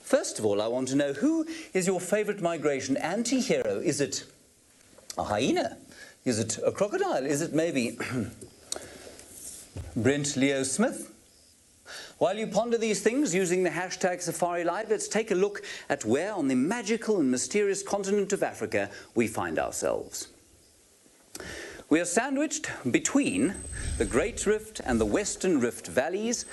First of all, I want to know, who is your favourite migration anti-hero? Is it a hyena? Is it a crocodile? Is it maybe Brent Leo Smith? While you ponder these things using the hashtag #SafariLive, let's take a look at where on the magical and mysterious continent of Africa we find ourselves. We are sandwiched between the Great Rift and the Western Rift valleys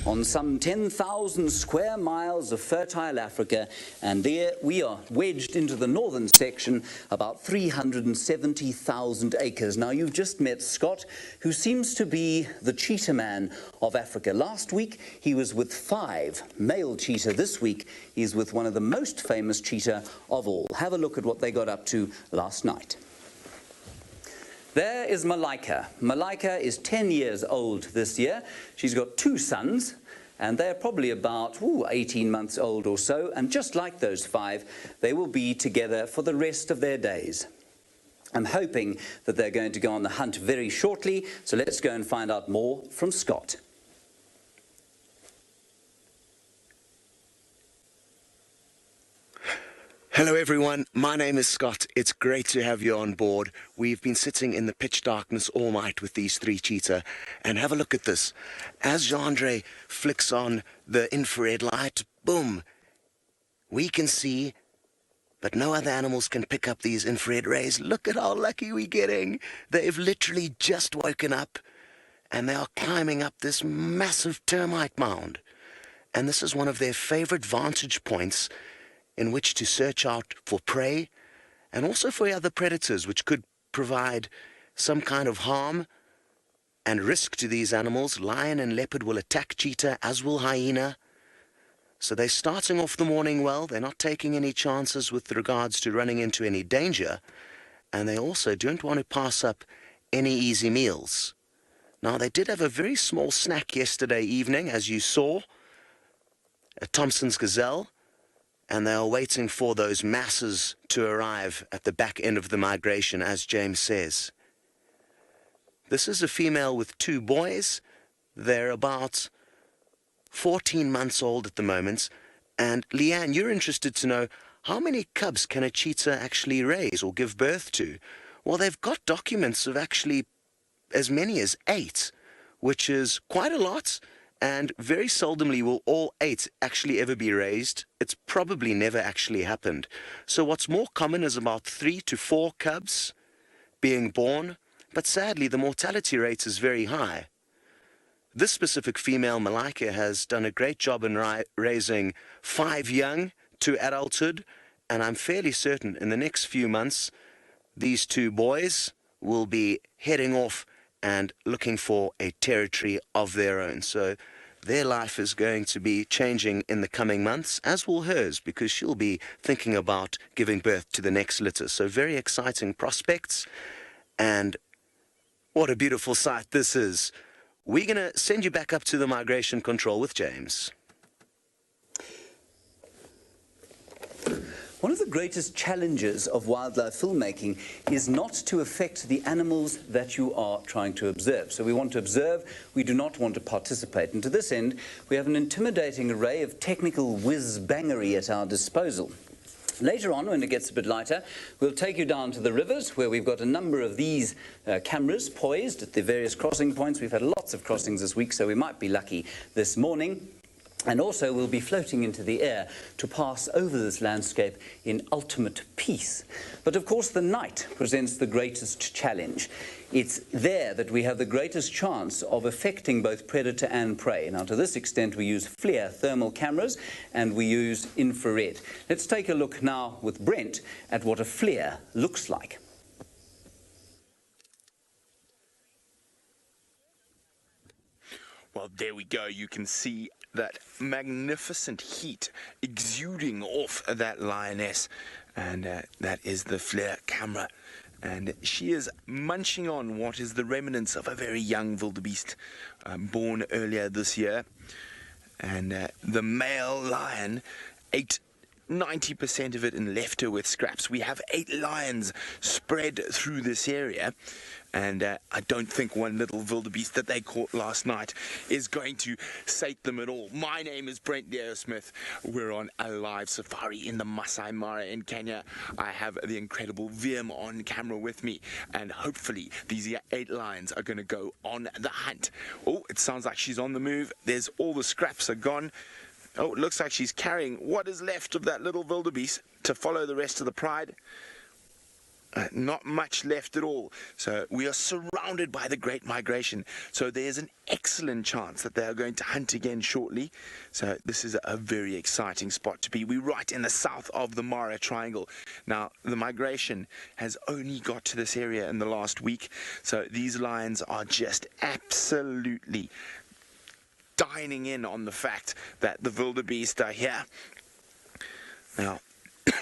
on some 10,000 square miles of fertile Africa, and there we are wedged into the northern section, about 370,000 acres. Now, you've just met Scott, who seems to be the cheetah man of Africa. Last week he was with 5 male cheetah. This week he's with one of the most famous cheetah of all. Have a look at what they got up to last night. There is Malaika. Malaika is 10 years old this year. She's got 2 sons, and they're probably about 18 months old or so. And just like those 5, they will be together for the rest of their days. I'm hoping that they're going to go on the hunt very shortly, so let's go and find out more from Scott. Hello everyone, my name is Scott. It's great to have you on board. We've been sitting in the pitch darkness all night with these 3 cheetah, and have a look at this. As Jandre flicks on the infrared light, boom, we can see, but no other animals can pick up these infrared rays. Look at how lucky we're getting. They've literally just woken up, and they are climbing up this massive termite mound. And this is one of their favorite vantage points in which to search out for prey and also for other predators which could provide some kind of harm and risk to these animals. Lion and leopard will attack cheetah, as will hyena. So they're starting off the morning well. They're not taking any chances with regards to running into any danger, and they also don't want to pass up any easy meals. Now, they did have a very small snack yesterday evening, as you saw, a Thompson's gazelle, and they are waiting for those masses to arrive at the back end of the migration, as James says. This is a female with 2 boys. They're about 14 months old at the moment. And Leanne, you're interested to know, how many cubs can a cheetah actually raise or give birth to? Well, they've got documents of actually as many as 8, which is quite a lot. And very seldomly will all 8 actually ever be raised. It's probably never actually happened. So what's more common is about 3 to 4 cubs being born, but sadly the mortality rate is very high. This specific female, Malaika, has done a great job in raising 5 young to adulthood, and I'm fairly certain in the next few months these 2 boys will be heading off and looking for a territory of their own. So their life is going to be changing in the coming months, as will hers, because she'll be thinking about giving birth to the next litter. So very exciting prospects, and what a beautiful sight this is. We're going to send you back up to the migration control with James. One of the greatest challenges of wildlife filmmaking is not to affect the animals that you are trying to observe. So we want to observe, we do not want to participate. And to this end, we have an intimidating array of technical whiz-bangery at our disposal. Later on, when it gets a bit lighter, we'll take you down to the rivers, where we've got a number of these cameras poised at the various crossing points. We've had lots of crossings this week, so we might be lucky this morning. And also we'll be floating into the air to pass over this landscape in ultimate peace. But of course the night presents the greatest challenge. It's there that we have the greatest chance of affecting both predator and prey. Now, to this extent we use FLIR thermal cameras and we use infrared. Let's take a look now with Brent at what a FLIR looks like. Well, there we go. You can see that magnificent heat exuding off that lioness, and that is the FLIR camera, and she is munching on what is the remnants of a very young wildebeest born earlier this year. And the male lion ate 90% of it in leftover scraps. We have 8 lions spread through this area, and I don't think one little wildebeest that they caught last night is going to sate them at all. My name is Brent Leo Smith. We're on a live safari in the Masai Mara in Kenya. I have the incredible Wiem on camera with me, and hopefully these 8 lions are going to go on the hunt. Oh, it sounds like she's on the move. There's all the scraps are gone. Oh, it looks like she's carrying what is left of that little wildebeest to follow the rest of the pride. Not much left at all. So we are surrounded by the Great Migration. So there's an excellent chance that they are going to hunt again shortly. So this is a very exciting spot to be. We're right in the south of the Mara Triangle. Now, the migration has only got to this area in the last week. So these lions are just absolutely dining in on the fact that the wildebeest are here. Now,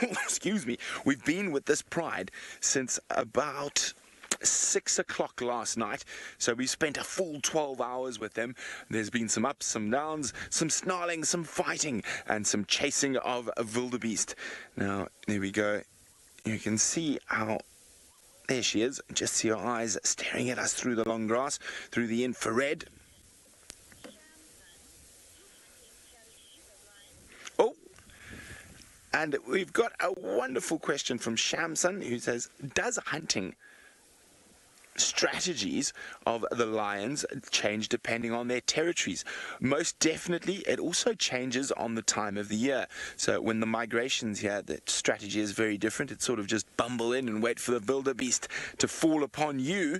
excuse me, we've been with this pride since about 6 o'clock last night, so we spent a full 12 hours with them. There's been some ups, some downs, some snarling, some fighting, and some chasing of a wildebeest. Now, there we go. You can see how... There she is. Just see her eyes staring at us through the long grass, through the infrared. And we've got a wonderful question from Shamson, who says, does hunting strategies of the lions change depending on their territories? Most definitely. It also changes on the time of the year. So when the migration's here, the strategy is very different. It's sort of just bumble in and wait for the wildebeest to fall upon you.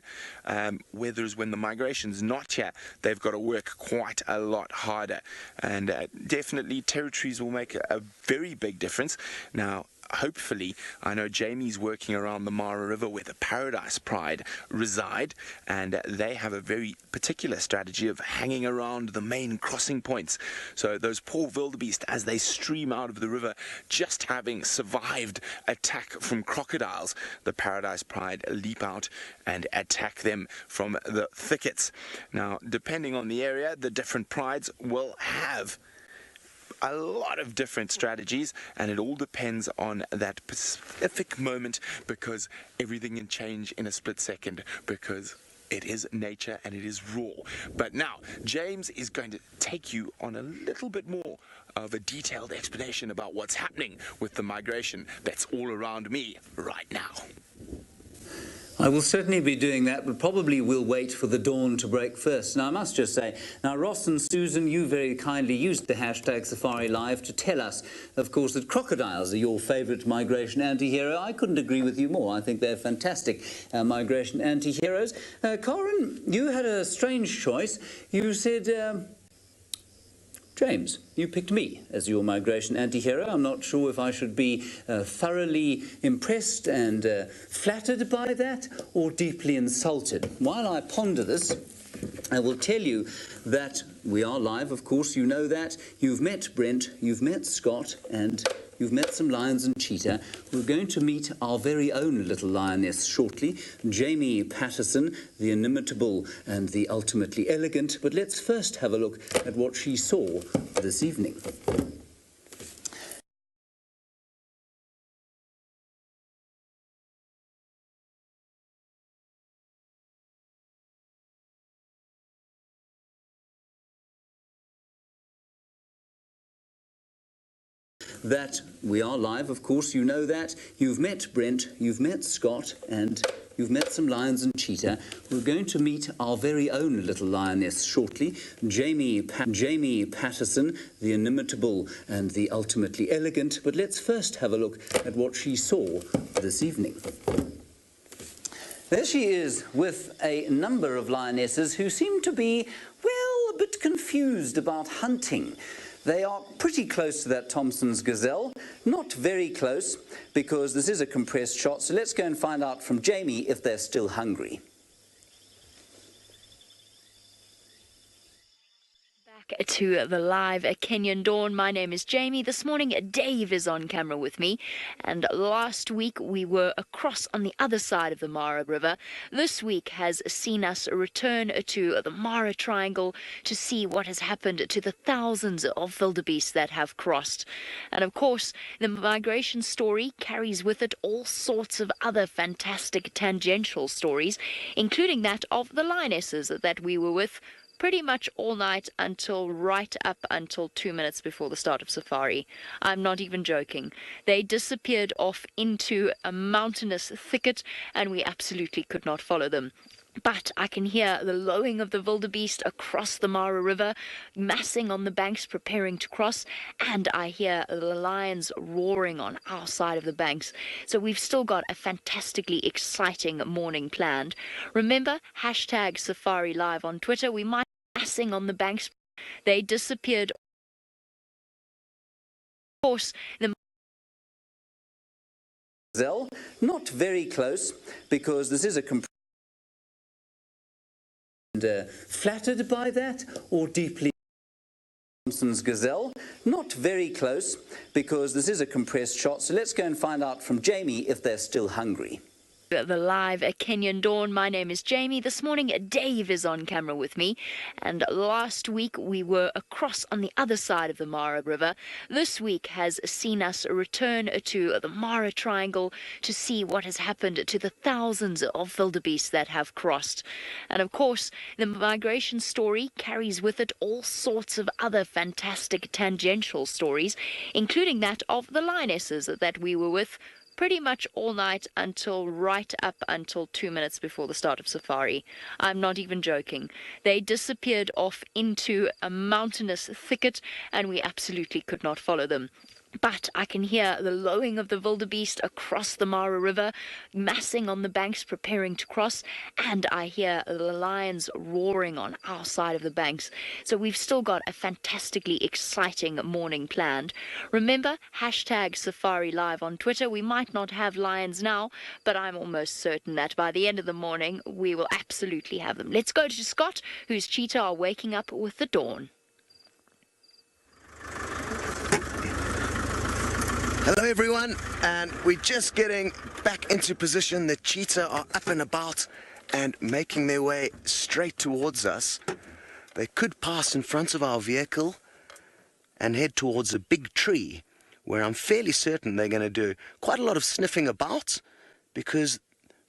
Whereas when the migration's not here, they've got to work quite a lot harder. And definitely territories will make a very big difference. Now, hopefully, I know Jamie's working around the Mara River where the Paradise Pride reside, and they have a very particular strategy of hanging around the main crossing points. So those poor wildebeest, as they stream out of the river, just having survived attack from crocodiles, the Paradise Pride leap out and attack them from the thickets. Now, depending on the area, the different prides will have a lot of different strategies, and it all depends on that specific moment, because everything can change in a split second, because it is nature and it is raw. But now James is going to take you on a little bit more of a detailed explanation about what's happening with the migration that's all around me right now. I will certainly be doing that, but probably will wait for the dawn to break first. Now, I must just say, now, Ross and Susan, you very kindly used the hashtag Safari Live to tell us, of course, that crocodiles are your favourite migration anti-hero. I couldn't agree with you more. I think they're fantastic migration anti-heroes. Corin, you had a strange choice. You said... James, you picked me as your migration anti-hero. I'm not sure if I should be thoroughly impressed and flattered by that, or deeply insulted. While I ponder this, I will tell you that we are live, of course, you know that. You've met Brent, you've met Scott, and you've met some lions and cheetah. We're going to meet our very own little lioness shortly, Jamie Patterson, the inimitable and the ultimately elegant. But let's first have a look at what she saw this evening. That we are live, of course, you know that. You've met Brent, you've met Scott, and you've met some lions and cheetah. We're going to meet our very own little lioness shortly, Jamie Patterson, the inimitable and the ultimately elegant. But let's first have a look at what she saw this evening. There she is with a number of lionesses who seem to be, well, a bit confused about hunting. They are pretty close to that Thompson's gazelle, not very close, because this is a compressed shot. So let's go and find out from Jamie if they're still hungry. They're To the live Kenyan Dawn. My name is Jamie. This morning, Dave is on camera with me. And last week, we were across on the other side of the Mara River. This week has seen us return to the Mara Triangle to see what has happened to the thousands of wildebeest that have crossed. And of course, the migration story carries with it all sorts of other fantastic tangential stories, including that of the lionesses that we were with pretty much all night until right up until 2 minutes before the start of safari. I'm not even joking. They disappeared off into a mountainous thicket and we absolutely could not follow them. But I can hear the lowing of the wildebeest across the Mara River, massing on the banks, preparing to cross, and I hear the lions roaring on our side of the banks. So we've still got a fantastically exciting morning planned. Remember, hashtag Safari Live on Twitter. We might be massing on the banks. They disappeared. Of course, the gazelle, not very close, because this is a flattered by that, or deeply Thompson's gazelle, not very close, because this is a compressed shot. So let's go and find out from Jamie if they're still hungry. The live Kenyan Dawn. My name is Jamie. This morning, Dave is on camera with me. And last week, we were across on the other side of the Mara River. This week has seen us return to the Mara Triangle to see what has happened to the thousands of wildebeest that have crossed. And of course, the migration story carries with it all sorts of other fantastic tangential stories, including that of the lionesses that we were with pretty much all night until right up until 2 minutes before the start of safari. I'm not even joking. They disappeared off into a mountainous thicket and we absolutely could not follow them. But I can hear the lowing of the wildebeest across the Mara River, massing on the banks, preparing to cross, and I hear the lions roaring on our side of the banks. So we've still got a fantastically exciting morning planned. Remember, hashtag Safari Live on Twitter. We might not have lions now, but I'm almost certain that by the end of the morning, we will absolutely have them. Let's go to Scott, whose cheetah are waking up with the dawn. Hello everyone, and we're just getting back into position. The cheetah are up and about and making their way straight towards us. They could pass in front of our vehicle and head towards a big tree where I'm fairly certain they're going to do quite a lot of sniffing about, because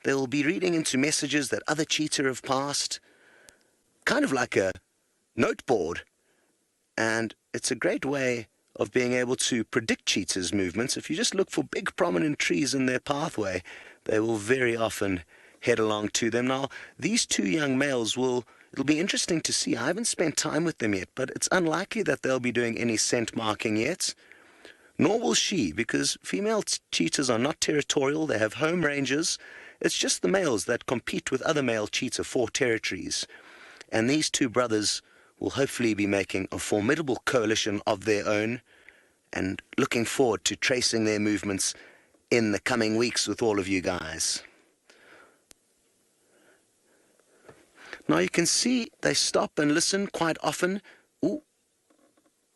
they'll be reading into messages that other cheetah have passed, kind of like a noteboard. And it's a great way of being able to predict cheetahs' movements. If you just look for big prominent trees in their pathway, they will very often head along to them. Now, these two young males it'll be interesting to see. I haven't spent time with them yet, but it's unlikely that they'll be doing any scent marking yet. Nor will she, because female cheetahs are not territorial. They have home ranges. It's just the males that compete with other male cheetah for territories. And these two brothers will hopefully be making a formidable coalition of their own, and looking forward to tracing their movements in the coming weeks with all of you guys. Now you can see they stop and listen quite often. Ooh,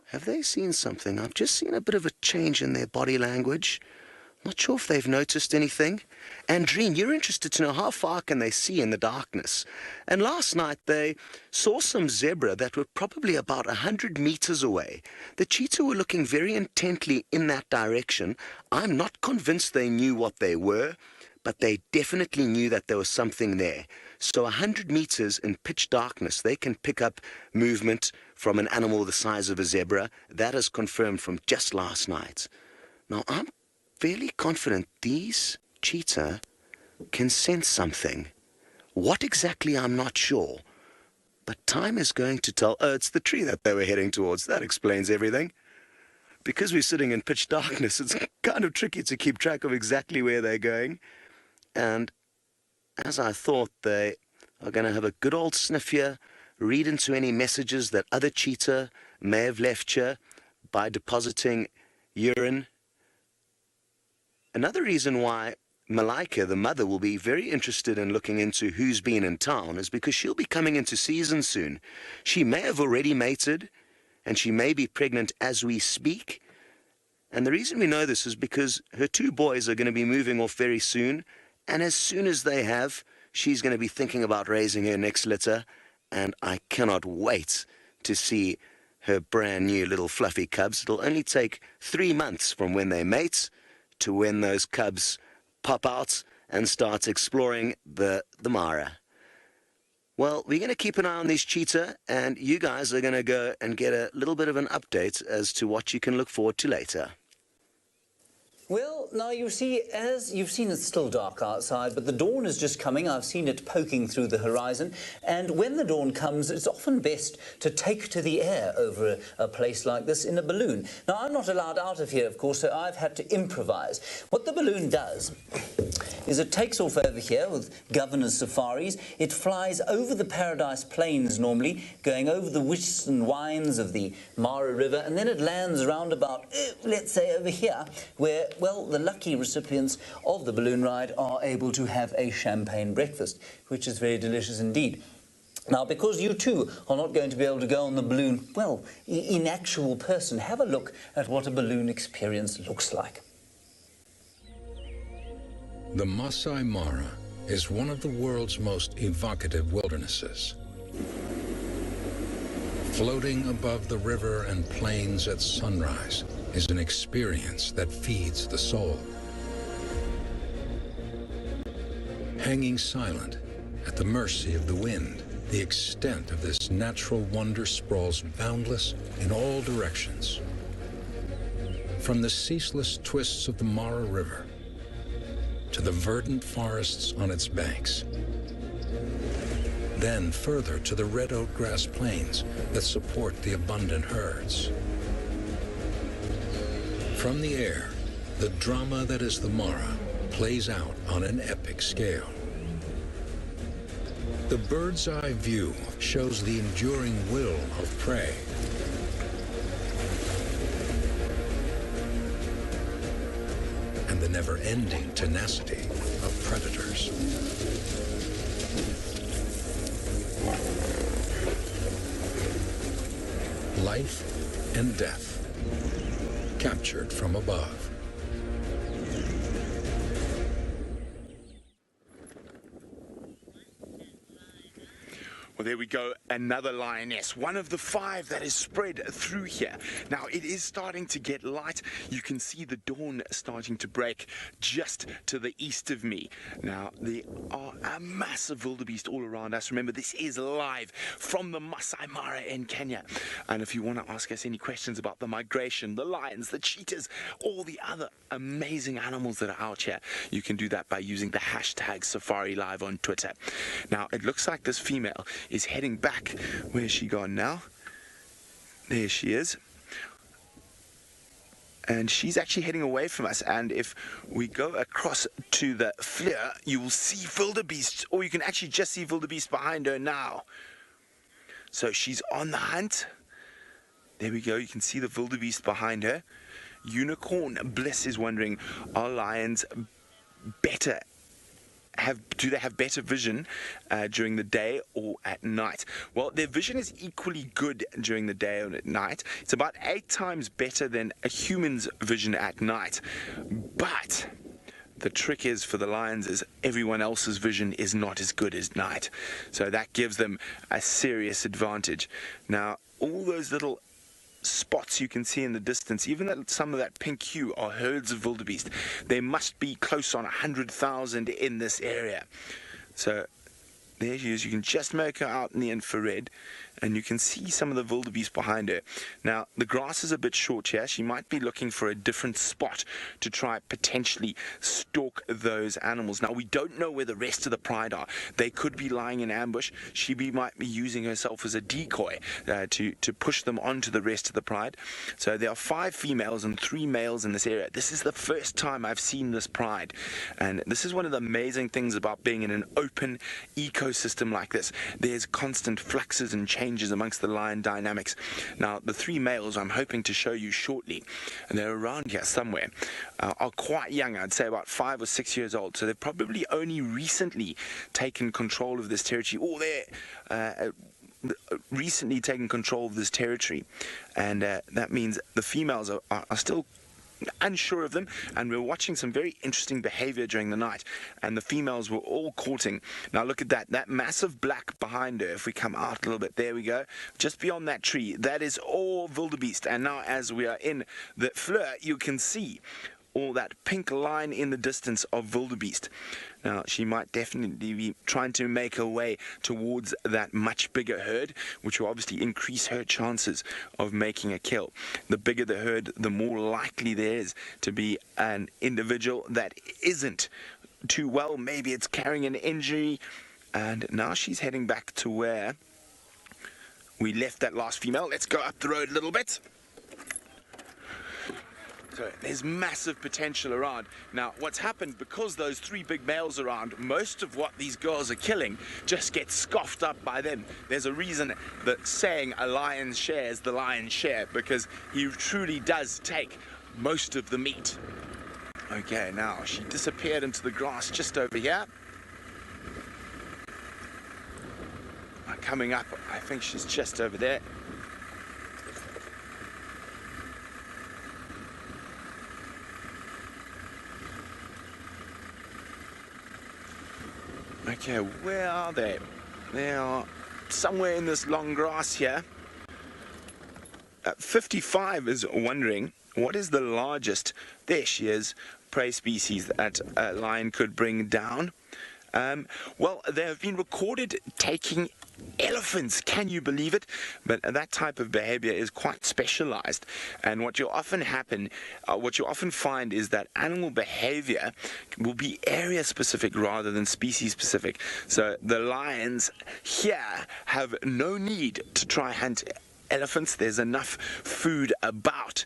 have they seen something? I've just seen a bit of a change in their body language. Not sure if they've noticed anything. Andreen, you're interested to know how far can they see in the darkness. And last night they saw some zebra that were probably about 100 meters away. The cheetah were looking very intently in that direction. I'm not convinced they knew what they were, but they definitely knew that there was something there. So 100 meters in pitch darkness, they can pick up movement from an animal the size of a zebra. That is confirmed from just last night. Now, I'm fairly confident these cheetah can sense something. What exactly, I'm not sure. But time is going to tell. Oh, it's the tree that they were heading towards. That explains everything. Because we're sitting in pitch darkness, it's kind of tricky to keep track of exactly where they're going. And as I thought, they are going to have a good old sniff here, read into any messages that other cheetah may have left here by depositing urine. Another reason why Malaika, the mother, will be very interested in looking into who's been in town is because she'll be coming into season soon. She may have already mated. and she may be pregnant as we speak. And the reason we know this is because her 2 boys are going to be moving off very soon, and as soon as they have, she's going to be thinking about raising her next litter, and I cannot wait to see her brand new little fluffy cubs. It'll only take 3 months from when they mate to when those cubs pop out and start exploring the Mara. Well, we're going to keep an eye on these cheetah, and you guys are going to go and get a little bit of an update as to what you can look forward to later. Well, now you see, as you've seen, it's still dark outside, but the dawn is just coming. I've seen it poking through the horizon. And when the dawn comes, it's often best to take to the air over a place like this in a balloon. Now, I'm not allowed out of here, of course, so I've had to improvise. What the balloon does is it takes off over here with Governor's Safaris. It flies over the Paradise Plains normally, going over the wisps and winds of the Mara River, and then it lands around about, let's say, over here, where, well, the lucky recipients of the balloon ride are able to have a champagne breakfast, which is very delicious indeed. Now, because you too are not going to be able to go on the balloon, well, in actual person, have a look at what a balloon experience looks like. The Masai Mara is one of the world's most evocative wildernesses. Floating above the river and plains at sunrise is an experience that feeds the soul. Hanging silent at the mercy of the wind, the extent of this natural wonder sprawls boundless in all directions. From the ceaseless twists of the Mara River to the verdant forests on its banks, then further to the red oak grass plains that support the abundant herds. From the air, the drama that is the Mara plays out on an epic scale. The bird's eye view shows the enduring will of prey. And the never-ending tenacity of predators. Life and death, captured from above. Well, there we go, another lioness, one of the 5 that is spread through here. Now, it is starting to get light. You can see the dawn starting to break just to the east of me. Now, there are a massive wildebeest all around us. Remember, this is live from the Masai Mara in Kenya. And if you want to ask us any questions about the migration, the lions, the cheetahs, all the other amazing animals that are out here, you can do that by using the hashtag #SafariLive on Twitter. Now, it looks like this female is heading back. Where's she gone now? There she is. And she's actually heading away from us. And if we go across to the flare, you will see wildebeest, or you can actually just see wildebeest behind her now. So she's on the hunt. There we go. You can see the wildebeest behind her. Unicorn Bliss is wondering, are lions better? Do they have better vision during the day or at night? Well, their vision is equally good during the day or at night. It's about 8 times better than a human's vision at night. But the trick is for the lions is everyone else's vision is not as good as night. So that gives them a serious advantage. Now, all those little spots you can see in the distance, even that some of that pink hue, are herds of wildebeest. There must be close on 100,000 in this area. So there she is. You can just make her out in the infrared, and you can see some of the wildebeest behind her. Now, the grass is a bit short here. She might be looking for a different spot to try potentially stalk those animals. Now, we don't know where the rest of the pride are. They could be lying in ambush. She might be using herself as a decoy to push them onto the rest of the pride. So there are 5 females and 3 males in this area. This is the first time I've seen this pride. And this is one of the amazing things about being in an open ecosystem like this. There's constant fluxes and changes amongst the lion dynamics. Now, the 3 males I'm hoping to show you shortly, and they're around here somewhere, are quite young. I'd say about 5 or 6 years old. So they've probably only recently taken control of this territory. Oh, there, recently taken control of this territory, and that means the females are still unsure of them, and we're watching some very interesting behavior during the night, and the females were all courting. Now look at that massive black behind her. If we come out a little bit, there we go, just beyond that tree, that is all wildebeest. And now as we are in the fleur, you can see all that pink line in the distance of wildebeest. Now, she might definitely be trying to make her way towards that much bigger herd, which will obviously increase her chances of making a kill. The bigger the herd, the more likely there is to be an individual that isn't too well. Maybe it's carrying an injury. And now she's heading back to where we left that last female. Let's go up the road a little bit. So there's massive potential around. Now, what's happened, because those three big males around, most of what these girls are killing just gets scoffed up by them. There's a reason that saying a lion's share is the lion's share, because he truly does take most of the meat. Okay, now she disappeared into the grass just over here. Coming up, I think she's just over there. Okay, where are they? They are somewhere in this long grass here. 55 is wondering, what is the largest, there she is, prey species that a lion could bring down? Well, they have been recorded taking elephants. Can you believe it? But that type of behavior is quite specialized, and what you often find is that animal behavior will be area specific rather than species specific. So the lions here have no need to try hunt elephants. There's enough food about,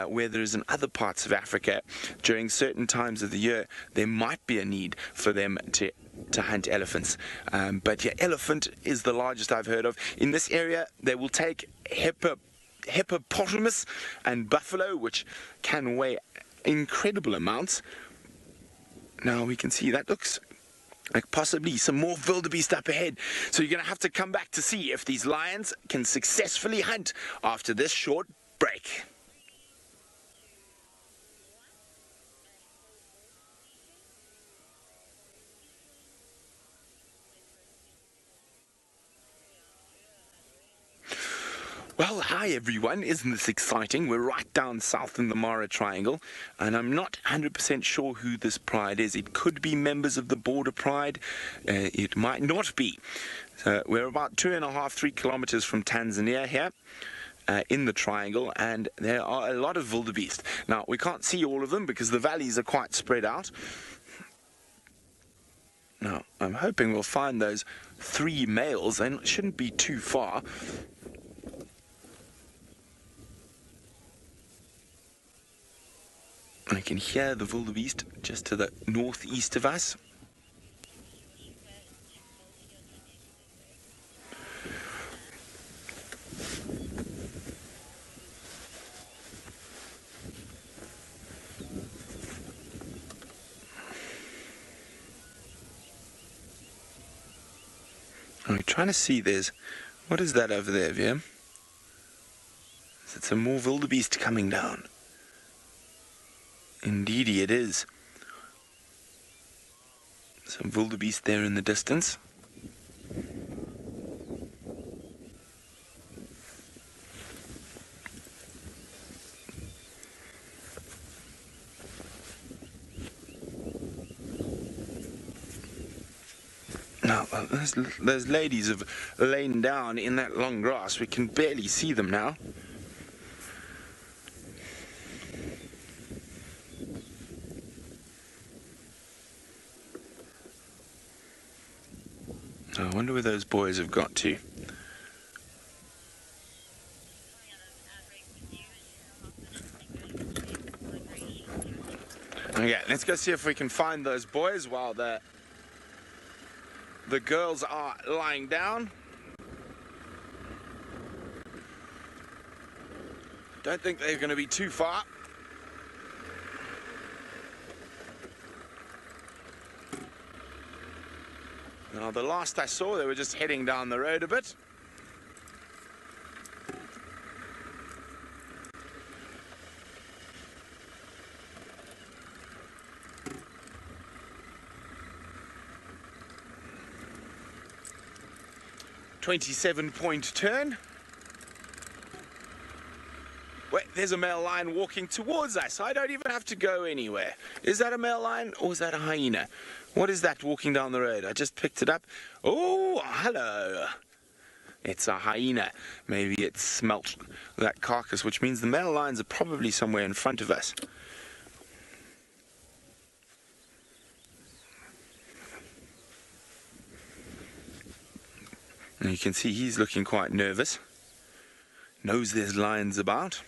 where there is in other parts of Africa. During certain times of the year, there might be a need for them to hunt elephants. But yeah, elephant is the largest I've heard of. In this area, they will take hippopotamus and buffalo, which can weigh incredible amounts. Now we can see that looks like possibly some more wildebeest up ahead. So you're going to have to come back to see if these lions can successfully hunt after this short break. Well, hi everyone, isn't this exciting? We're right down south in the Mara Triangle, and I'm not 100% sure who this pride is. It could be members of the Border Pride, it might not be. So we're about 2.5–3 kilometers from Tanzania here, in the triangle, and there are a lot of wildebeest. Now, we can't see all of them because the valleys are quite spread out. Now, I'm hoping we'll find those 3 males. They shouldn't be too far. I can hear the wildebeest just to the northeast of us. I'm trying to see, what is that over there, Vim? Is it some more wildebeest coming down? Indeedy it is. Some wildebeest there in the distance. Now, those ladies have lain down in that long grass. We can barely see them now. I wonder where those boys have got to. Okay, let's go see if we can find those boys while the girls are lying down. Don't think they're going to be too far. Now, the last I saw, they were just heading down the road a bit. 27-point turn. Wait, there's a male lion walking towards us. I don't even have to go anywhere. Is that a male lion or is that a hyena? What is that walking down the road? I just picked it up. Oh, hello. It's a hyena. Maybe it smelt that carcass, which means the male lions are probably somewhere in front of us. And you can see he's looking quite nervous. Knows there's lions about.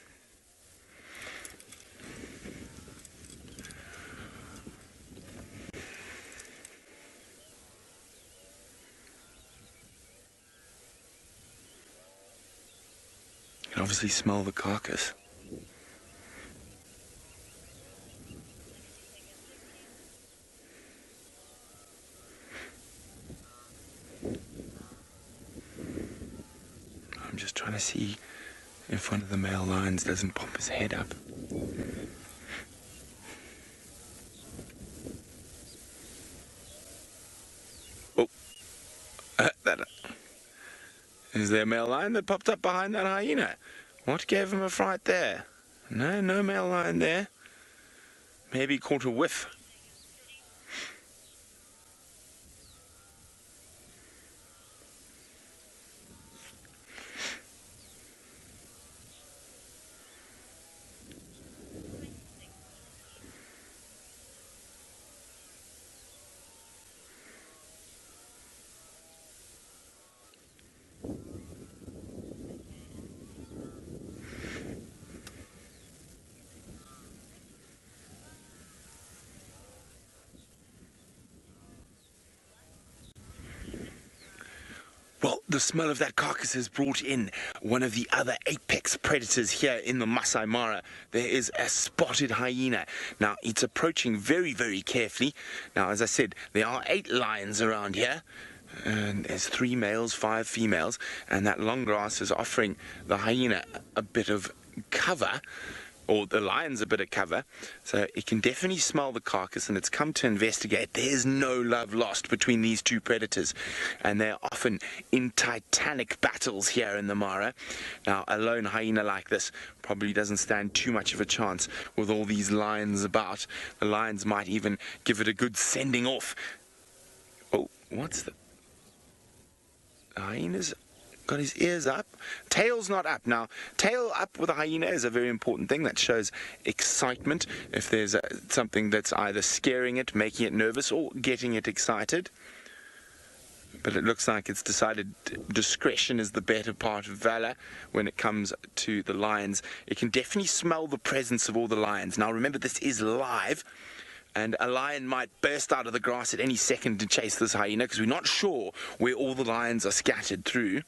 You can obviously smell the carcass. I'm just trying to see if one of the male lions doesn't pop his head up. Oh, is there a male lion that popped up behind that hyena? What gave him a fright there? No, no male lion there. Maybe he caught a whiff. Well, the smell of that carcass has brought in one of the other apex predators here in the Masai Mara. There is a spotted hyena. Now, it's approaching very, very carefully. Now, as I said, there are 8 lions around here. And there's 3 males, 5 females. And that long grass is offering the hyena a bit of cover. Or the lion's a bit of cover, so it can definitely smell the carcass, and it's come to investigate. There's no love lost between these two predators, and they're often in titanic battles here in the Mara. Now, a lone hyena like this probably doesn't stand too much of a chance with all these lions about. The lions might even give it a good sending off. Oh, what's the hyena's got his ears up, tail's not up. Now, tail up with a hyena is a very important thing. That shows excitement. If there's something that's either scaring it, making it nervous, or getting it excited. But it looks like it's decided discretion is the better part of valor when it comes to the lions. It can definitely smell the presence of all the lions. Now, remember, this is live. And a lion might burst out of the grass at any second to chase this hyena, because we're not sure where all the lions are scattered through.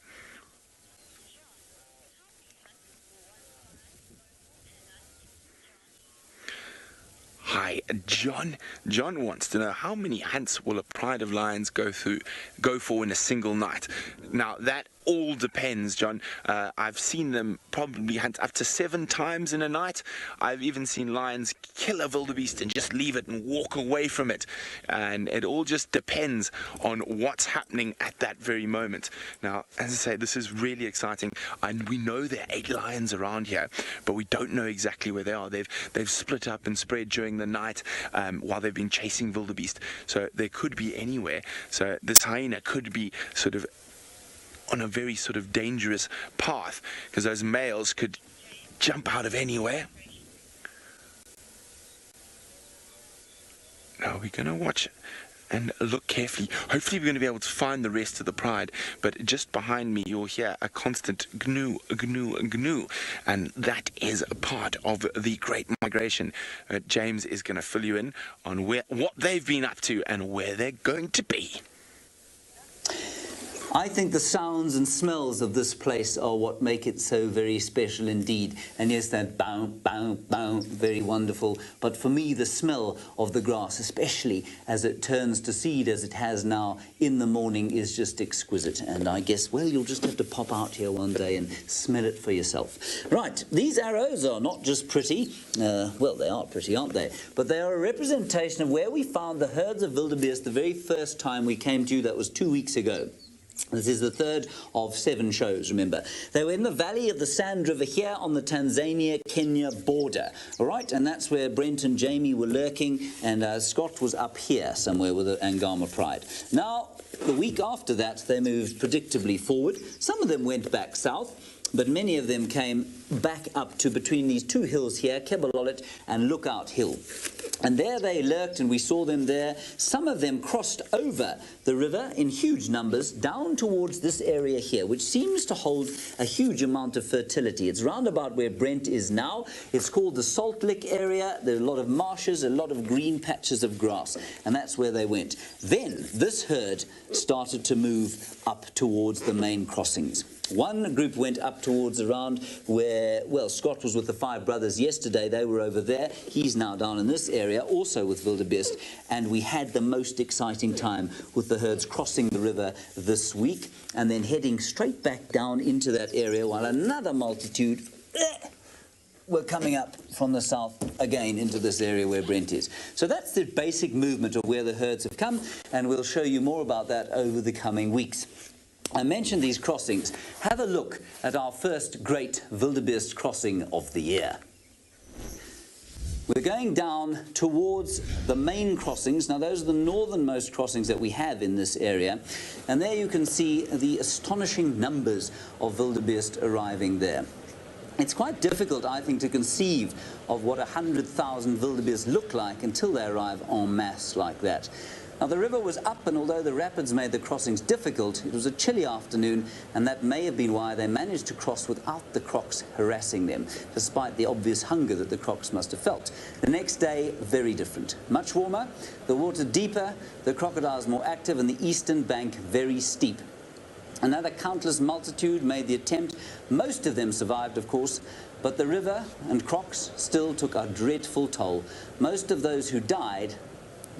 Hi, John. John wants to know, how many hunts will a pride of lions go for in a single night? Now, that all depends, John. I've seen them probably hunt up to 7 times in a night. I've even seen lions kill a wildebeest and just leave it and walk away from it. And it all just depends on what's happening at that very moment. Now, as I say, this is really exciting. And we know there are 8 lions around here, but we don't know exactly where they are. They've split up and spread during the night while they've been chasing wildebeest. So they could be anywhere. So this hyena could be sort of on a very sort of dangerous path, because those males could jump out of anywhere. Now we're going to watch and look carefully. Hopefully we're going to be able to find the rest of the pride, but just behind me you'll hear a constant gnu, gnu, gnu, and that is a part of the Great Migration. James is going to fill you in on what they've been up to and where they're going to be. I think the sounds and smells of this place are what make it so very special indeed. And yes, that bow, bow, bow, very wonderful. But for me, the smell of the grass, especially as it turns to seed, as it has now in the morning, is just exquisite. And I guess, well, you'll just have to pop out here one day and smell it for yourself. Right, these arrows are not just pretty. Well, they are pretty, aren't they? But they are a representation of where we found the herds of wildebeest the very first time we came to you. That was 2 weeks ago. This is the third of 7 shows, remember. They were in the valley of the Sand River here on the Tanzania-Kenya border, all right? And that's where Brent and Jamie were lurking, and Scott was up here somewhere with the Angama Pride. Now, the week after that, they moved predictably forward. Some of them went back south, but many of them came back up to between these 2 hills here, Kebololet and Lookout Hill. And there they lurked, and we saw them there. Some of them crossed over the river in huge numbers down towards this area here, which seems to hold a huge amount of fertility. It's round about where Brent is now. It's called the Salt Lick area. There are a lot of marshes, a lot of green patches of grass, and that's where they went. Then this herd started to move up towards the main crossings. One group went up towards around where, well, Scott was with the 5 brothers yesterday. They were over there. He's now down in this area, also with wildebeest. And we had the most exciting time with the herds crossing the river this week and then heading straight back down into that area, while another multitude were coming up from the south again into this area where Brent is. So that's the basic movement of where the herds have come, and we'll show you more about that over the coming weeks. I mentioned these crossings. Have a look at our first great wildebeest crossing of the year. We're going down towards the main crossings. Now, those are the northernmost crossings that we have in this area. And there you can see the astonishing numbers of wildebeest arriving there. It's quite difficult, I think, to conceive of what 100,000 wildebeest look like until they arrive en masse like that. Now, the river was up, and although the rapids made the crossings difficult, it was a chilly afternoon, and that may have been why they managed to cross without the crocs harassing them, despite the obvious hunger that the crocs must have felt. The next day, very different. Much warmer, the water deeper, the crocodiles more active, and the eastern bank very steep. Another countless multitude made the attempt. Most of them survived, of course, but the river and crocs still took a dreadful toll. Most of those who died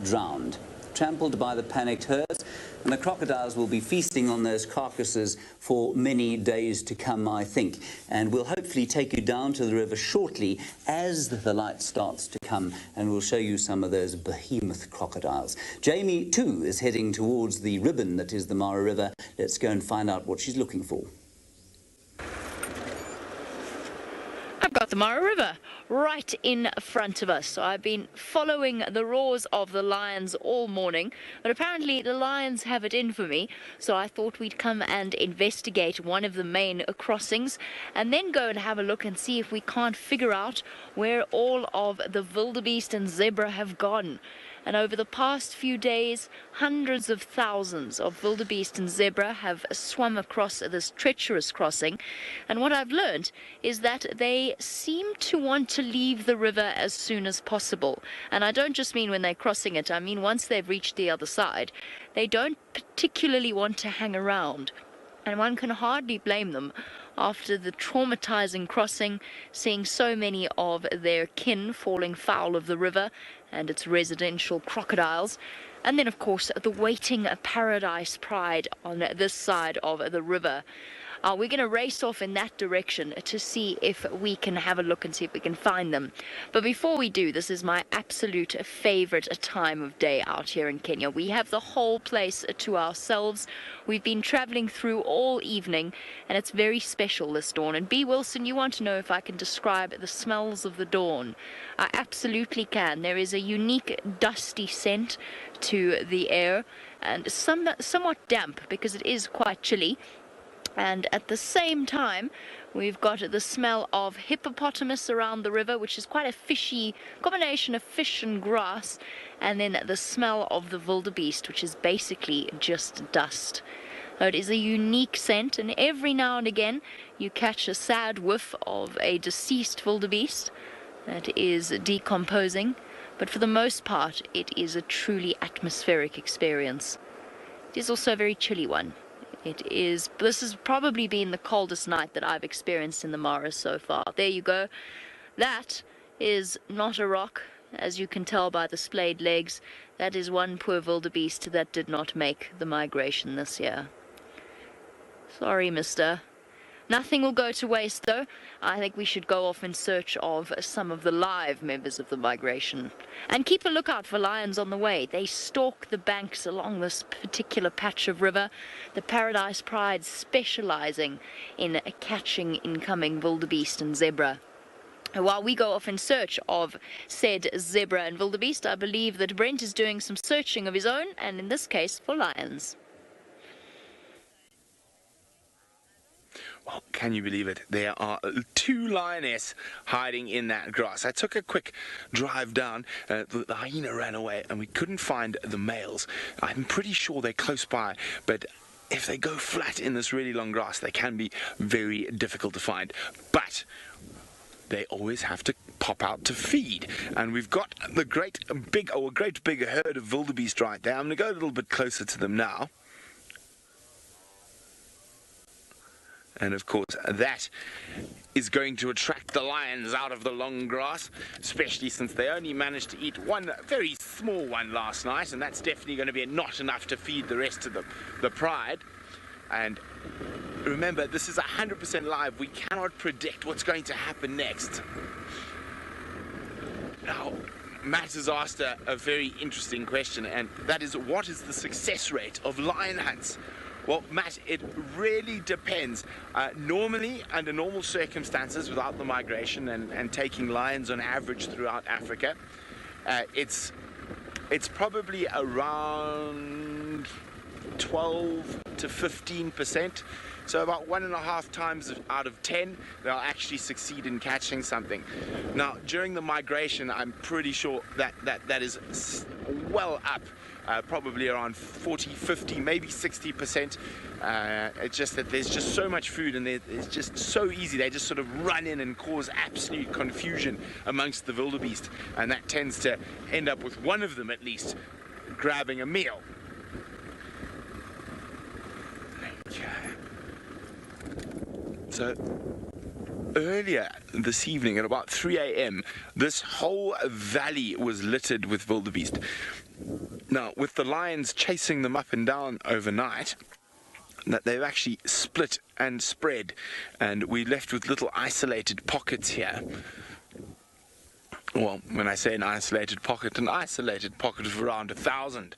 drowned, trampled by the panicked herds, and the crocodiles will be feasting on those carcasses for many days to come, I think. And we'll hopefully take you down to the river shortly as the light starts to come, and we'll show you some of those behemoth crocodiles. Jamie, too, is heading towards the ribbon that is the Mara River. Let's go and find out what she's looking for. I've got the Mara River right in front of us. So I've been following the roars of the lions all morning, but apparently the lions have it in for me. So I thought we'd come and investigate one of the main crossings and then go and have a look and see if we can't figure out where all of the wildebeest and zebra have gone. And over the past few days, hundreds of thousands of wildebeest and zebra have swum across this treacherous crossing. And what I've learned is that they seem to want to leave the river as soon as possible. And I don't just mean when they're crossing it, I mean once they've reached the other side. They don't particularly want to hang around. And one can hardly blame them after the traumatizing crossing, seeing so many of their kin falling foul of the river and its residential crocodiles. And then, of course, the waiting paradise pride on this side of the river. We're going to race off in that direction to see if we can have a look and see if we can find them. But before we do, this is my absolute favorite time of day out here in Kenya. We have the whole place to ourselves. We've been traveling through all evening, and it's very special this dawn. And B. Wilson, you want to know if I can describe the smells of the dawn. I absolutely can. There is a unique dusty scent to the air, and somewhat damp because it is quite chilly. And at the same time, we've got the smell of hippopotamus around the river, which is quite a fishy combination of fish and grass. And then the smell of the wildebeest, which is basically just dust. It is a unique scent, and every now and again you catch a sad whiff of a deceased wildebeest that is decomposing. But for the most part, it is a truly atmospheric experience. It is also a very chilly one. This has probably been the coldest night that I've experienced in the Mara so far. There you go. That is not a rock, as you can tell by the splayed legs. That is one poor wildebeest that did not make the migration this year. Sorry, mister. Nothing will go to waste, though. I think we should go off in search of some of the live members of the migration. And keep a lookout for lions on the way. They stalk the banks along this particular patch of river. The Paradise Pride specializing in catching incoming wildebeest and zebra. While we go off in search of said zebra and wildebeest, I believe that Brent is doing some searching of his own, and in this case, for lions. Well, can you believe it? There are 2 lionesses hiding in that grass. I took a quick drive down. The hyena ran away and we couldn't find the males. I'm pretty sure they're close by, but if they go flat in this really long grass, they can be very difficult to find. But they always have to pop out to feed. And we've got the great big herd of wildebeest right there. I'm going to go a little bit closer to them now. And of course, that is going to attract the lions out of the long grass, especially since they only managed to eat one very small one last night, and that's definitely going to be not enough to feed the rest of the pride. And remember, this is 100% live. We cannot predict what's going to happen next. Now, Matt has asked a very interesting question, and that is, what is the success rate of lion hunts? Well, Matt, it really depends. Normally, under normal circumstances, without the migration and taking lions on average throughout Africa, it's probably around 12 to 15%. So about 1.5 times out of 10, they'll actually succeed in catching something. Now, during the migration, I'm pretty sure that is well up. Probably around 40, 50, maybe 60%. It's just that there's just so much food and it's just so easy. They just sort of run in and cause absolute confusion amongst the wildebeest. And that tends to end up with one of them at least grabbing a meal. Okay. So earlier this evening at about 3 a.m, this whole valley was littered with wildebeest. Now, with the lions chasing them up and down overnight, that they've actually split and spread, and we're left with little isolated pockets here. Well, when I say an isolated pocket of around 1,000.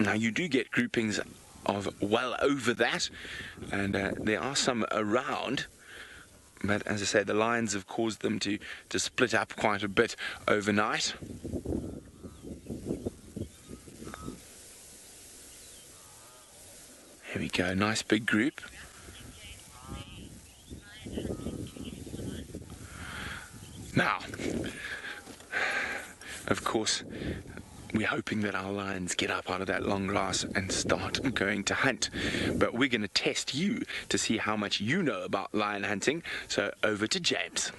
Now, you do get groupings of well over that, and there are some around. But as I say, the lions have caused them to split up quite a bit overnight. Here we go, nice big group. Now, of course, we're hoping that our lions get up out of that long grass and start going to hunt. But we're going to test you to see how much you know about lion hunting. So over to James.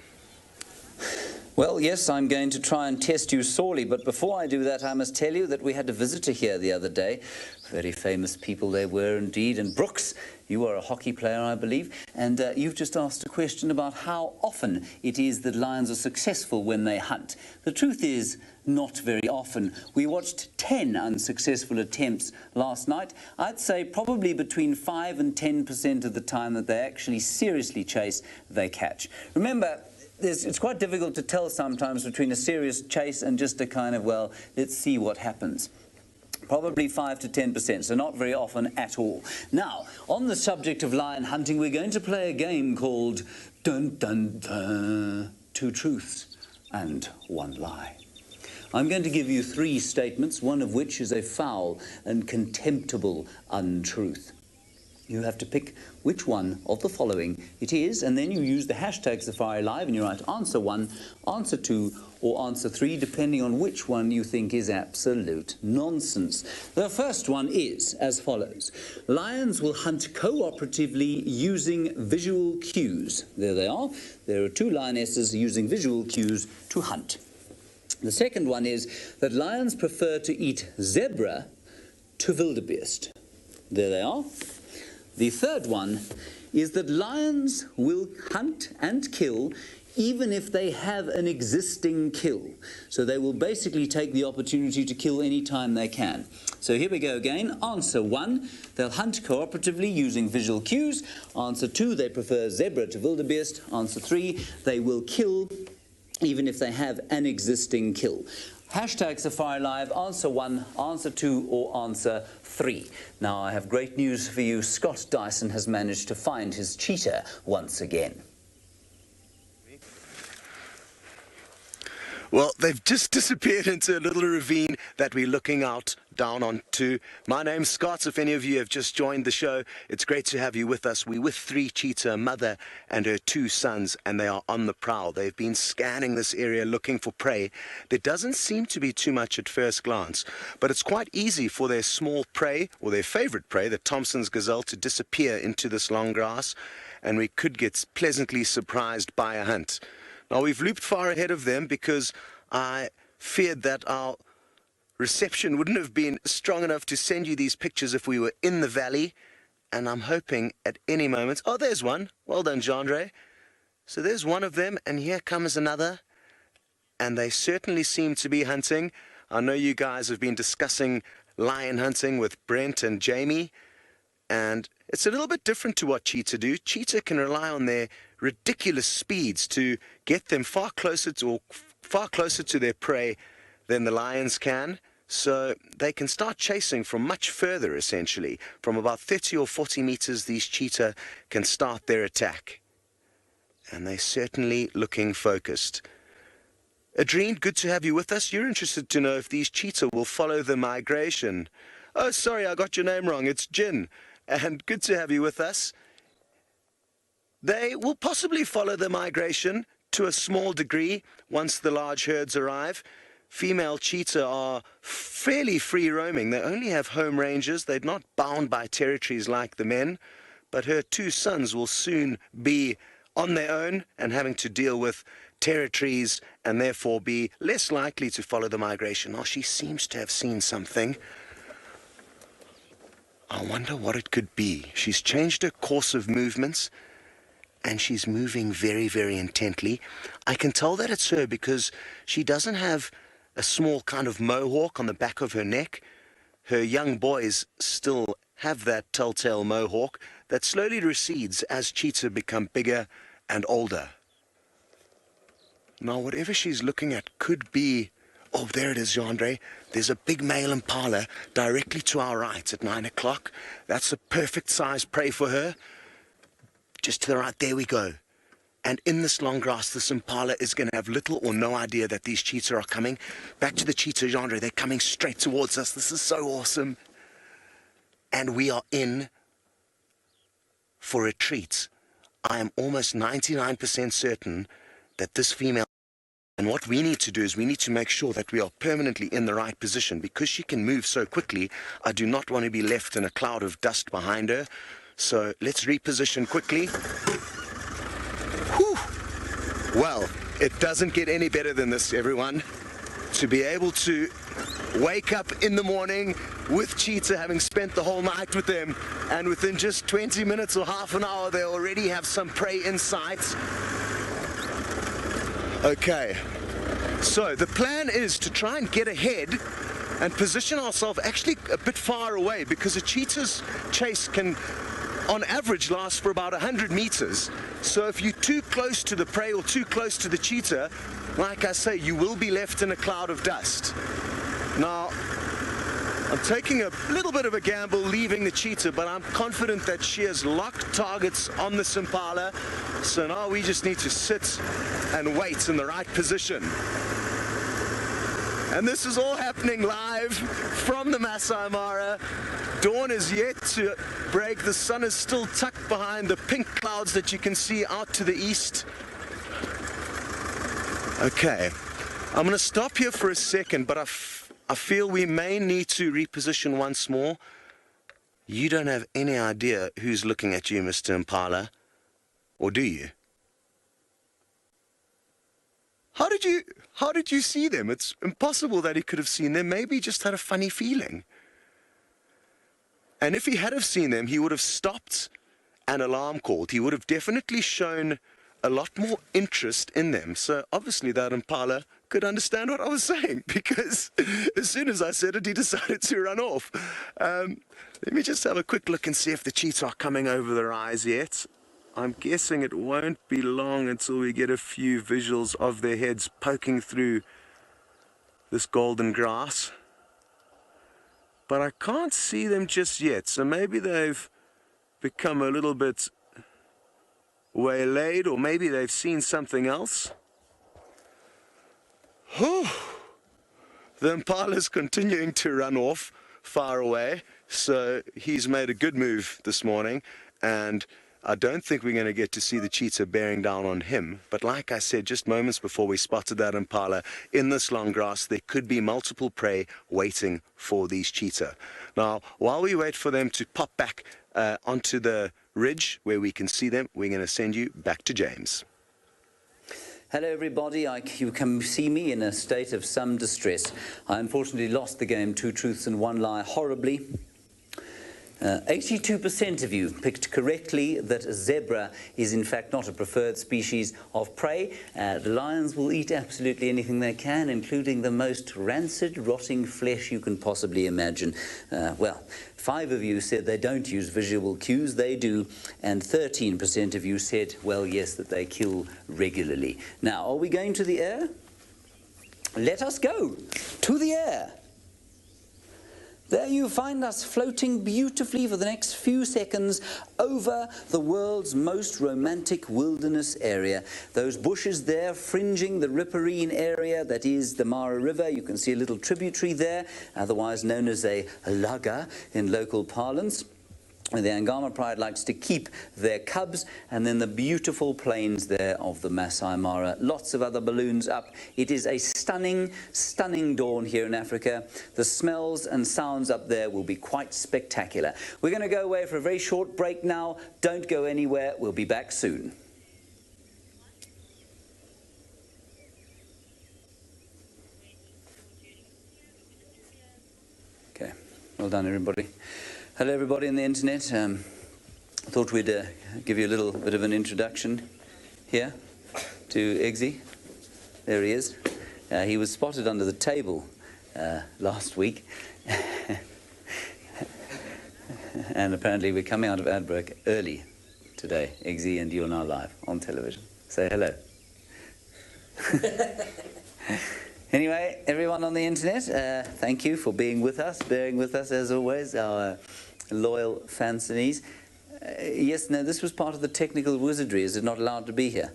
Well, yes, I'm going to try and test you sorely, but before I do that, I must tell you that we had a visitor here the other day. Very famous people they were indeed. And Brooks, you are a hockey player, I believe, and you've just asked a question about how often it is that lions are successful when they hunt. The truth is, not very often. We watched 10 unsuccessful attempts last night. I'd say probably between 5 and 10% of the time that they actually seriously chase, they catch. Remember, it's quite difficult to tell sometimes between a serious chase and just a kind of, well, let's see what happens. Probably 5 to 10%, so not very often at all. Now, on the subject of lion hunting, we're going to play a game called Dun Dun Dun, 2 truths and 1 lie. I'm going to give you 3 statements, one of which is a foul and contemptible untruth. You have to pick which one of the following it is, and then you use the hashtag #SafariLive and you write answer 1, answer 2, or answer 3, depending on which one you think is absolute nonsense. The first one is as follows. Lions will hunt cooperatively using visual cues. There they are. There are 2 lionesses using visual cues to hunt. The second one is that lions prefer to eat zebra to wildebeest. There they are. The third one is that lions will hunt and kill even if they have an existing kill. So they will basically take the opportunity to kill any time they can. So here we go again. Answer 1, they'll hunt cooperatively using visual cues. Answer 2, they prefer zebra to wildebeest. Answer 3, they will kill even if they have an existing kill. Hashtag Safari Live, answer 1, answer 2, or answer 3. Now I have great news for you. Scott Dyson has managed to find his cheetah once again. Well, they've just disappeared into a little ravine that we're looking out down onto. My name's Scott. If any of you have just joined the show, it's great to have you with us. We're with 3 cheetah, a mother and her 2 sons, and they are on the prowl. They've been scanning this area looking for prey. There doesn't seem to be too much at first glance, but it's quite easy for their small prey, or their favorite prey, the Thompson's gazelle, to disappear into this long grass, and we could get pleasantly surprised by a hunt. Now, we've looped far ahead of them because I feared that our reception wouldn't have been strong enough to send you these pictures if we were in the valley, and I'm hoping at any moment... Oh, there's one. Well done, Jean-Andre. So there's one of them, and here comes another, and they certainly seem to be hunting. I know you guys have been discussing lion hunting with Brent and Jamie, and it's a little bit different to what cheetah do. Cheetah can rely on their ridiculous speeds to get them far closer to their prey than the lions can. So they can start chasing from much further, essentially. From about 30 or 40 meters, these cheetah can start their attack. And they're certainly looking focused. Adrien, good to have you with us. You're interested to know if these cheetah will follow the migration. Oh, sorry, I got your name wrong. It's Jin. And good to have you with us. They will possibly follow the migration to a small degree once the large herds arrive. Female cheetah are fairly free roaming. They only have home ranges. They're not bound by territories like the men. But her 2 sons will soon be on their own and having to deal with territories and therefore be less likely to follow the migration. Now, she seems to have seen something. I wonder what it could be. She's changed her course of movements, and she's moving very, very intently. I can tell that it's her because she doesn't have a small kind of mohawk on the back of her neck. Her young boys still have that telltale mohawk that slowly recedes as cheetah become bigger and older. Now, whatever she's looking at could be... Oh, there it is, Jean-Andre. There's a big male impala directly to our right at 9 o'clock. That's a perfect size prey for her. Just to the right, there we go. And in this long grass, this impala is going to have little or no idea that these cheetah are coming. Back to the cheetah, Jean-Andre. They're coming straight towards us. This is so awesome. And we are in for a treat. I am almost 99% certain that this female... And what we need to do is we need to make sure that we are permanently in the right position. Because she can move so quickly, I do not want to be left in a cloud of dust behind her. So let's reposition quickly. Whew. Well, it doesn't get any better than this, everyone. To be able to wake up in the morning with cheetah, having spent the whole night with them, and within just 20 minutes or half an hour, they already have some prey in sight. Okay, so the plan is to try and get ahead and position ourselves actually a bit far away, because a cheetah's chase can on average last for about 100 meters. So if you're too close to the prey or too close to the cheetah, like I say, you will be left in a cloud of dust. Now, I'm taking a little bit of a gamble leaving the cheetah, but I'm confident that she has locked targets on this impala. So now we just need to sit and wait in the right position. And this is all happening live from the Masai Mara. Dawn is yet to break. The sun is still tucked behind the pink clouds that you can see out to the east. Okay, I'm going to stop here for a second, but I feel we may need to reposition once more. You don't have any idea who's looking at you, Mr. Impala, or do you? How did you see them? It's impossible that he could have seen them. Maybe he just had a funny feeling. And if he had have seen them, he would have stopped an alarm called. He would have definitely shown a lot more interest in them. So obviously that impala could understand what I was saying, because as soon as I said it, he decided to run off. Let me just have a quick look and see if the cheetah are coming over the rise yet. I'm guessing it won't be long until we get a few visuals of their heads poking through this golden grass. But I can't see them just yet, so maybe they've become a little bit waylaid, or maybe they've seen something else. Whew. The impala's continuing to run off far away, so he's made a good move this morning, and I don't think we're going to get to see the cheetah bearing down on him. But like I said, just moments before we spotted that impala in this long grass, there could be multiple prey waiting for these cheetah. Now, while we wait for them to pop back onto the ridge where we can see them, we're going to send you back to James. Hello everybody, you can see me in a state of some distress. I unfortunately lost the game Two Truths and One Lie horribly. 82% of you picked correctly that zebra is in fact not a preferred species of prey. The lions will eat absolutely anything they can, including the most rancid, rotting flesh you can possibly imagine. Well, 5 of you said they don't use visual cues, they do, and 13% of you said, well, yes, that they kill regularly. Now, are we going to the air? Let us go to the air. There you find us floating beautifully for the next few seconds over the world's most romantic wilderness area. Those bushes there fringing the riparian area that is the Mara River. You can see a little tributary there, otherwise known as a laga in local parlance. The Angama pride likes to keep their cubs, and then the beautiful plains there of the Masai Mara. Lots of other balloons up. It is a stunning, stunning dawn here in Africa. The smells and sounds up there will be quite spectacular. We're going to go away for a very short break now. Don't go anywhere. We'll be back soon. Okay, well done everybody. Hello everybody on the internet. I thought we'd give you a little bit of an introduction here to Eggsy. There he is. He was spotted under the table last week. And apparently we're coming out of ad break early today, Eggsy, and you're now live on television. Say hello. Anyway, everyone on the internet, thank you for being with us, bearing with us as always, our loyal fansies. Yes, no, this was part of the technical wizardry. Is it not allowed to be here?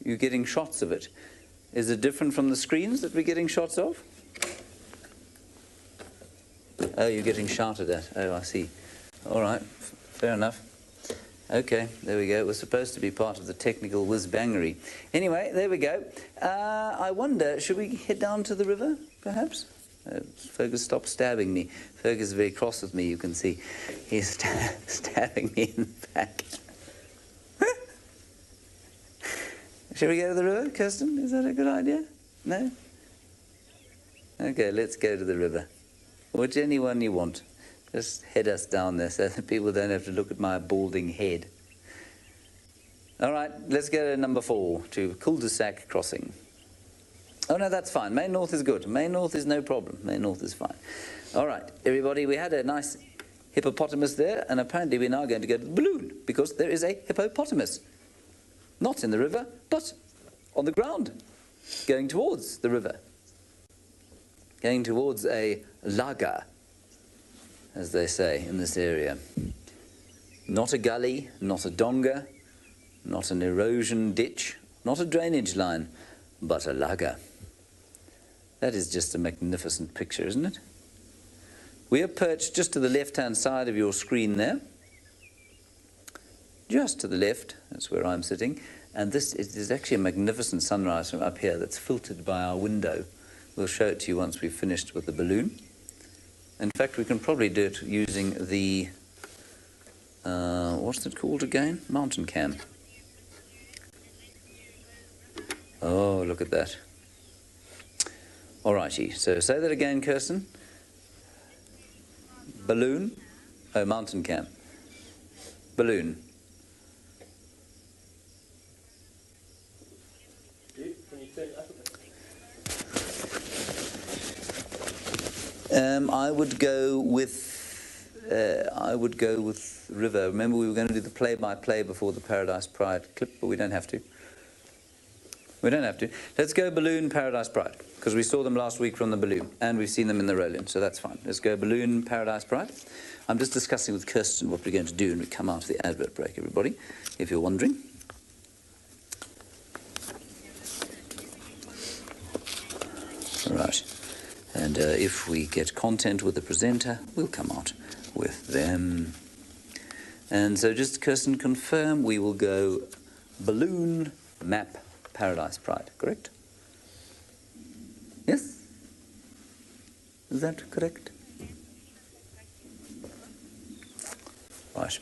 You're getting shots of it. Is it different from the screens that we're getting shots of? Oh, you're getting shouted at. Oh, I see. All right, fair enough. Okay, there we go. It was supposed to be part of the technical whiz-bangery. Anyway, there we go. I wonder, should we head down to the river, perhaps? Fergus, stop stabbing me. Fergus is very cross with me, you can see. He's stabbing me in the back. Shall we go to the river, Kirsten? Is that a good idea? No? Okay, let's go to the river. Which anyone you want. Just head us down there so that people don't have to look at my balding head. All right, let's go to number 4, to cul-de-sac crossing. Oh, no, that's fine. Main North is good. Main North is no problem. Main North is fine. All right, everybody, we had a nice hippopotamus there, and apparently we're now going to go to the balloon, because there is a hippopotamus. Not in the river, but on the ground, going towards the river. Going towards a laga, as they say in this area. Not a gully, not a donga, not an erosion ditch, not a drainage line, but a laga. That is just a magnificent picture, isn't it? We are perched just to the left-hand side of your screen there. Just to the left, that's where I'm sitting. And this is actually a magnificent sunrise from up here that's filtered by our window. We'll show it to you once we've finished with the balloon. In fact, we can probably do it using the, what's it called again? Mountain cam. Oh, look at that. All righty, so say that again, Kirsten. Balloon Oh, mountain cam. Balloon. I would go with river. Remember, we were going to do the play-by-play before the Paradise Pride clip, but we don't have to. We don't have to. Let's go balloon, Paradise Pride, because we saw them last week from the balloon, and we've seen them in the roll-in, so that's fine. Let's go balloon, Paradise Pride. I'm just discussing with Kirsten what we're going to do when we come out of the advert break, everybody, if you're wondering. Right. And if we get content with the presenter, we'll come out with them. And so just Kirsten confirm, we will go balloon, map, Paradise Pride, correct? Yes? Is that correct? Right.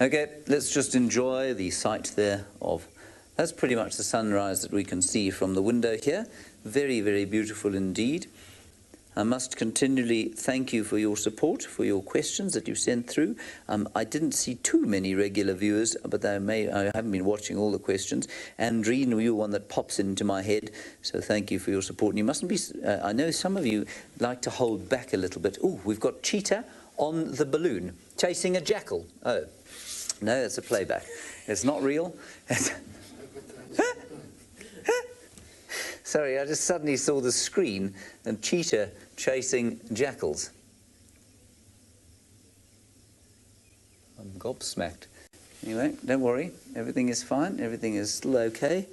Okay, let's just enjoy the sight there of, that's pretty much the sunrise that we can see from the window here. Very, very beautiful indeed. I must continually thank you for your support, for your questions that you sent through. I didn't see too many regular viewers, but I haven't been watching all the questions. Andreen, you're one that pops into my head, so thank you for your support. And you mustn't be, I know some of you like to hold back a little bit. Oh, we've got Cheetah on the balloon, chasing a jackal. Oh, no, it's a playback. It's not real. Sorry, I just suddenly saw the screen and Cheetah chasing jackals. I'm gobsmacked. Anyway, don't worry. Everything is fine. Everything is still okay.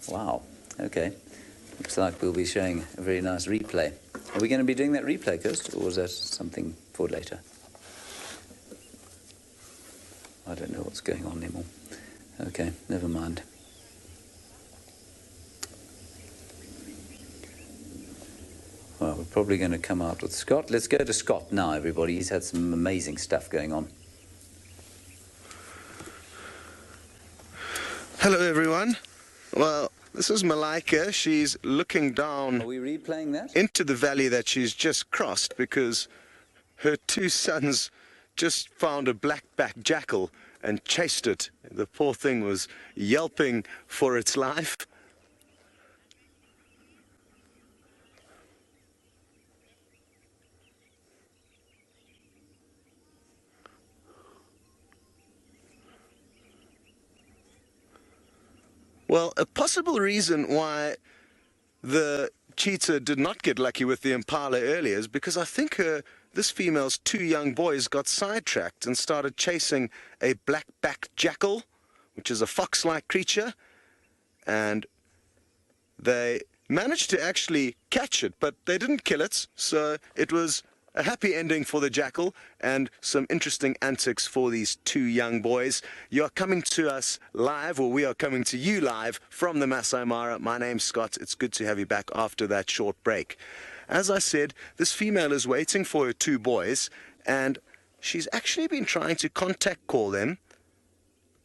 Wow. Okay. Looks like we'll be showing a very nice replay. Are we going to be doing that replay, Kirst, or was that something for later? I don't know what's going on anymore. Okay, never mind. Well, we're probably going to come out with Scott. Let's go to Scott now, everybody. He's had some amazing stuff going on. Hello, everyone. Well, this is Malaika. She's looking down Are we replaying that? into the valley that she's just crossed because her two sons just found a black-backed jackal and chased it. The poor thing was yelping for its life. Well, a possible reason why the cheetah did not get lucky with the impala earlier is because I think this female's two young boys got sidetracked and started chasing a black-backed jackal, which is a fox-like creature, and they managed to actually catch it, but they didn't kill it, so it was a happy ending for the jackal and some interesting antics for these two young boys. You are coming to us live, or we are coming to you live from the Masai Mara. My name's Scott. It's good to have you back after that short break. As I said, this female is waiting for her two boys, and she's actually been trying to contact call them.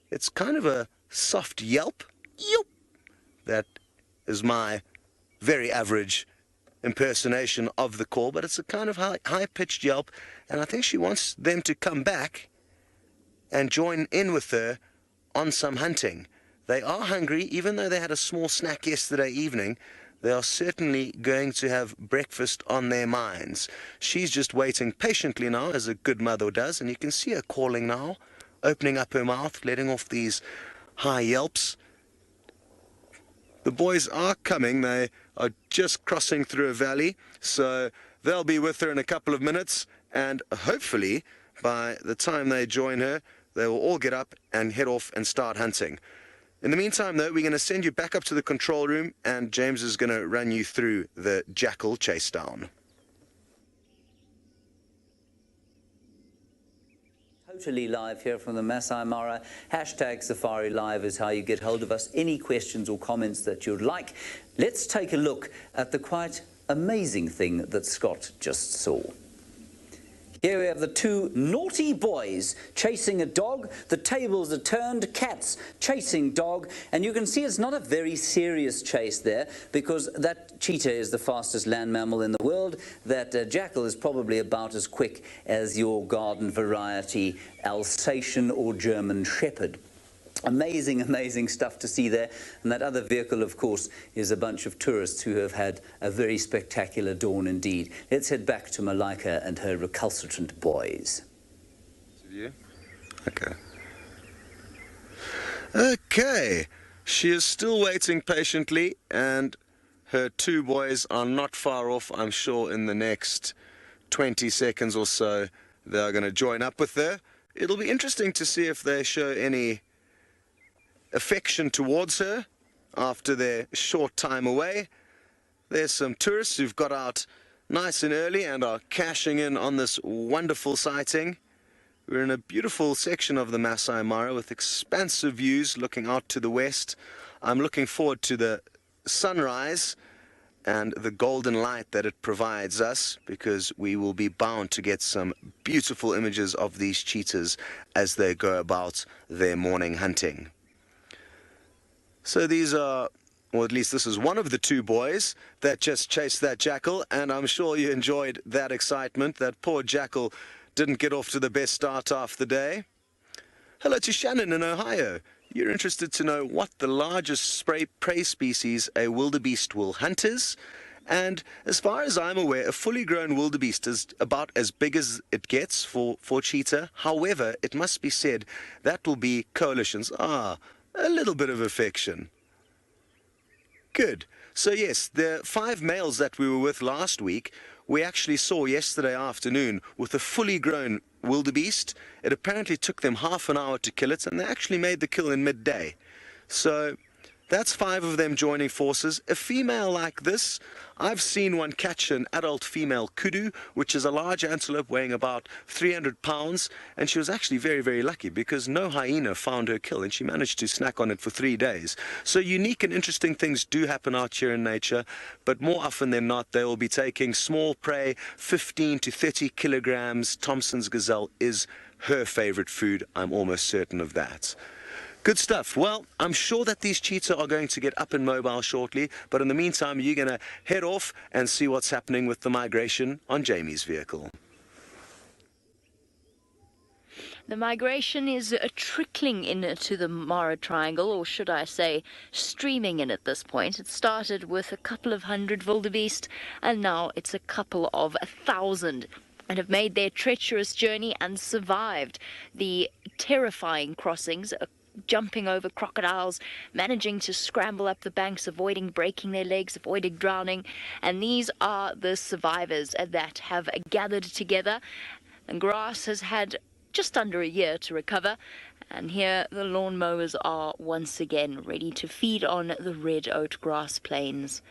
It's kind of a soft yelp. Yelp. That is my very average impersonation of the call, but it's a kind of high-pitched yelp, and I think she wants them to come back and join in with her on some hunting. They are hungry, even though they had a small snack yesterday evening. They are certainly going to have breakfast on their minds. She's just waiting patiently now, as a good mother does, and you can see her calling now, opening up her mouth, letting off these high yelps. The boys are coming. They are just crossing through a valley, so they'll be with her in a couple of minutes, and hopefully by the time they join her, they will all get up and head off and start hunting. In the meantime, though, we're going to send you back up to the control room, and James is going to run you through the jackal chase down. Totally live here from the Masai Mara. Hashtag Safari Live is how you get hold of us. Any questions or comments that you'd like. Let's take a look at the quite amazing thing that Scott just saw. Here we have the two naughty boys chasing a dog. The tables are turned, cats chasing dog. And you can see it's not a very serious chase there, because that cheetah is the fastest land mammal in the world. That jackal is probably about as quick as your garden variety Alsatian or German Shepherd. Amazing, amazing stuff to see there. And that other vehicle, of course, is a bunch of tourists who have had a very spectacular dawn indeed. Let's head back to Malika and her recalcitrant boys. Okay. Okay. She is still waiting patiently, and her two boys are not far off. I'm sure in the next 20 seconds or so, they're going to join up with her. It'll be interesting to see if they show any affection towards her after their short time away. There's some tourists who've got out nice and early and are cashing in on this wonderful sighting. We're in a beautiful section of the Masai Mara with expansive views looking out to the west. I'm looking forward to the sunrise and the golden light that it provides us, because we will be bound to get some beautiful images of these cheetahs as they go about their morning hunting. So these are, or at least this is one of the two boys that just chased that jackal, and I'm sure you enjoyed that excitement. That poor jackal didn't get off to the best start half the day. Hello to Shannon in Ohio. You're interested to know what the largest prey species a wildebeest will hunt is. And as far as I'm aware, a fully grown wildebeest is about as big as it gets for cheetah. However, it must be said that will be coalitions. A little bit of affection. Good. So yes, the 5 males that we were with last week, we actually saw yesterday afternoon with a fully grown wildebeest. It apparently took them half an hour to kill it, and they actually made the kill in midday. So that's 5 of them joining forces. A female like this, I've seen one catch an adult female kudu, which is a large antelope weighing about 300 pounds, and she was actually very, very lucky because no hyena found her kill, and she managed to snack on it for 3 days. So unique and interesting things do happen out here in nature, but more often than not, they will be taking small prey, 15 to 30 kilograms. Thompson's gazelle is her favorite food. I'm almost certain of that. Good stuff. Well, I'm sure that these cheetah are going to get up and mobile shortly, but in the meantime, you're going to head off and see what's happening with the migration on Jamie's vehicle. The migration is trickling into the Mara Triangle, or should I say, streaming in at this point. It started with a couple of hundred wildebeest, and now it's a couple of 1,000. And have made their treacherous journey and survived the terrifying crossings, jumping over crocodiles, managing to scramble up the banks, avoiding breaking their legs, avoiding drowning. And these are the survivors that have gathered together. And grass has had just under a year to recover. And here the lawnmowers are once again ready to feed on the red oat grass plains.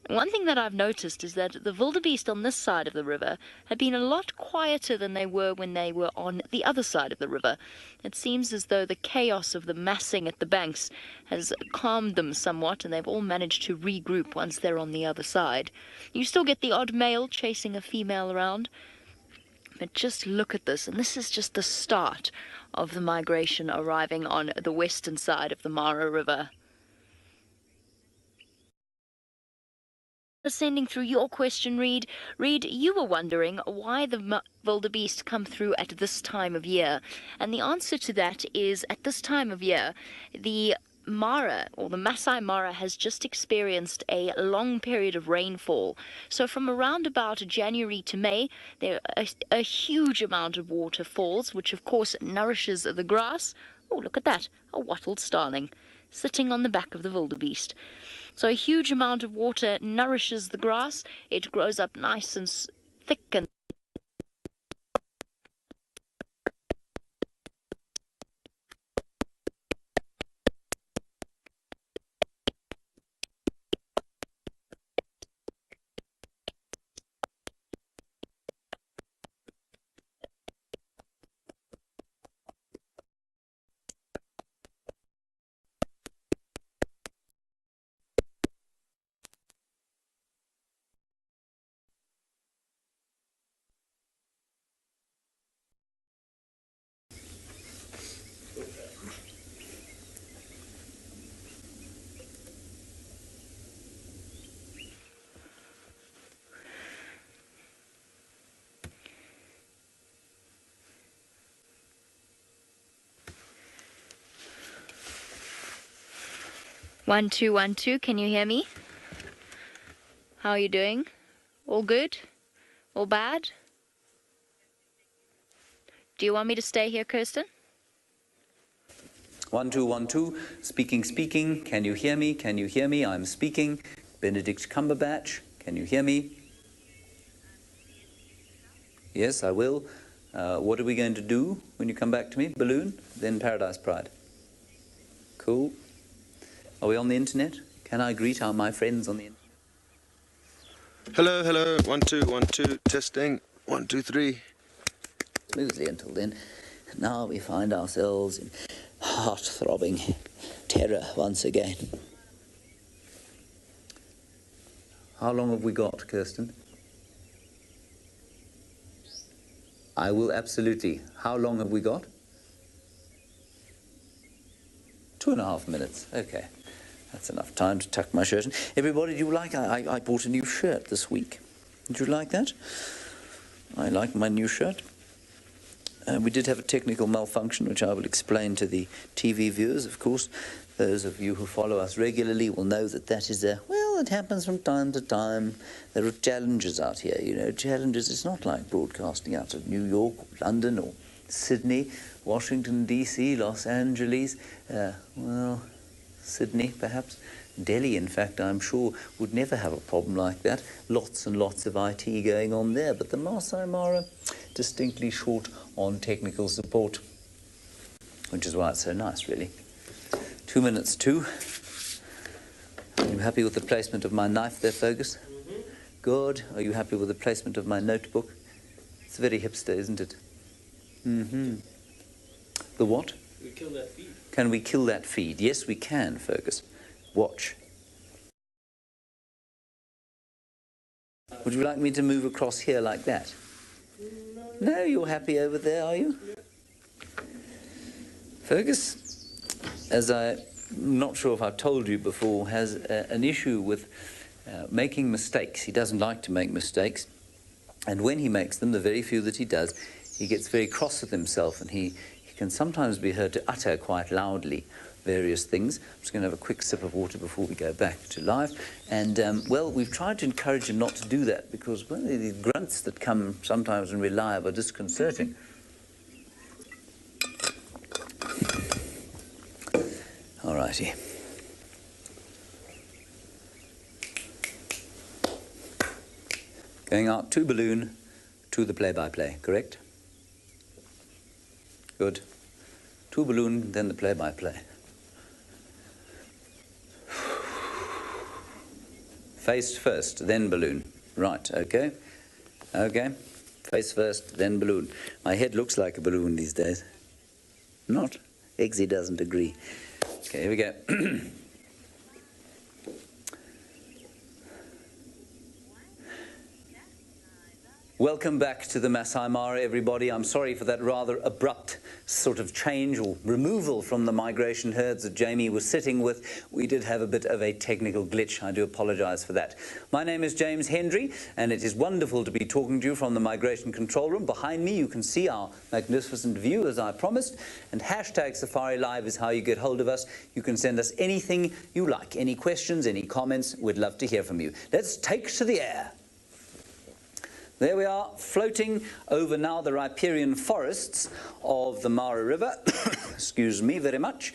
One thing that I've noticed is that the wildebeest on this side of the river have been a lot quieter than they were when they were on the other side of the river. It seems as though the chaos of the massing at the banks has calmed them somewhat, and they've all managed to regroup once they're on the other side. You still get the odd male chasing a female around, but just look at this, and this is just the start of the migration arriving on the western side of the Mara River. Sending through your question, Reed. Reed, you were wondering why the wildebeest come through at this time of year. And the answer to that is, at this time of year, the Mara, or the Masai Mara, has just experienced a long period of rainfall. So from around about January to May, there a huge amount of water falls, which of course nourishes the grass. Oh, look at that, a wattled starling sitting on the back of the wildebeest. So a huge amount of water nourishes the grass. It grows up nice and thick and 1 2 1 2. Can you hear me? How are you doing? All good? All bad? Do you want me to stay here, Kirsten? 1 2 1 2. Speaking, speaking. Can you hear me? Can you hear me? I'm speaking. Benedict Cumberbatch. Can you hear me? Yes, I will. What are we going to do when you come back to me? Balloon, then Paradise Pride. Cool. Are we on the internet? Can I greet my friends on the internet? Hello, hello. 1 2 1 2. Testing. 1 2 3. Smoothly until then. Now we find ourselves in heart-throbbing terror once again. How long have we got, Kirsten? I will absolutely. How long have we got? 2.5 minutes. Okay. That's enough time to tuck my shirt in. Everybody, do you like? I bought a new shirt this week. Did you like that? I like my new shirt. We did have a technical malfunction, which I will explain to the TV viewers, of course. Those of you who follow us regularly will know that that is well, it happens from time to time. There are challenges out here, you know, challenges. It's not like broadcasting out of New York, or London, or Sydney, Washington, D.C., Los Angeles, well, Sydney, perhaps. Delhi, in fact, I'm sure, would never have a problem like that. Lots and lots of IT going on there. But the Masai Mara, distinctly short on technical support, which is why it's so nice, really. 2 minutes to. Are you happy with the placement of my knife there, Fergus? Mm-hmm. Good. Are you happy with the placement of my notebook? It's very hipster, isn't it? Mm-hmm. The what? We kill that feed. Can we kill that feed? Yes, we can, Fergus. Watch. Would you like me to move across here like that? No, you're happy over there, are you? Fergus, as I'm not sure if I've told you before, has an issue with making mistakes. He doesn't like to make mistakes. And when he makes them, the very few that he does, he gets very cross with himself, and he can sometimes be heard to utter quite loudly various things. I'm just going to have a quick sip of water before we go back to live. And, well, we've tried to encourage him not to do that because, well, the grunts that come sometimes when we're live are disconcerting. All righty. Going out to balloon, to the play-by-play, correct? Good. To balloon, then the play-by-play. Face first, then balloon. Right, okay. Okay. Face first, then balloon. My head looks like a balloon these days. Not. Eggsy doesn't agree. Okay, here we go. Welcome back to the Masai Mara, everybody. I'm sorry for that rather abrupt sort of change or removal from the migration herds that Jamie was sitting with. We did have a bit of a technical glitch. I do apologize for that. My name is James Hendry, and it is wonderful to be talking to you from the Migration Control Room. Behind me, you can see our magnificent view, as I promised. And hashtag Safari Live is how you get hold of us. You can send us anything you like, any questions, any comments. We'd love to hear from you. Let's take to the air. There we are, floating over now the riparian forests of the Mara River. Excuse me very much.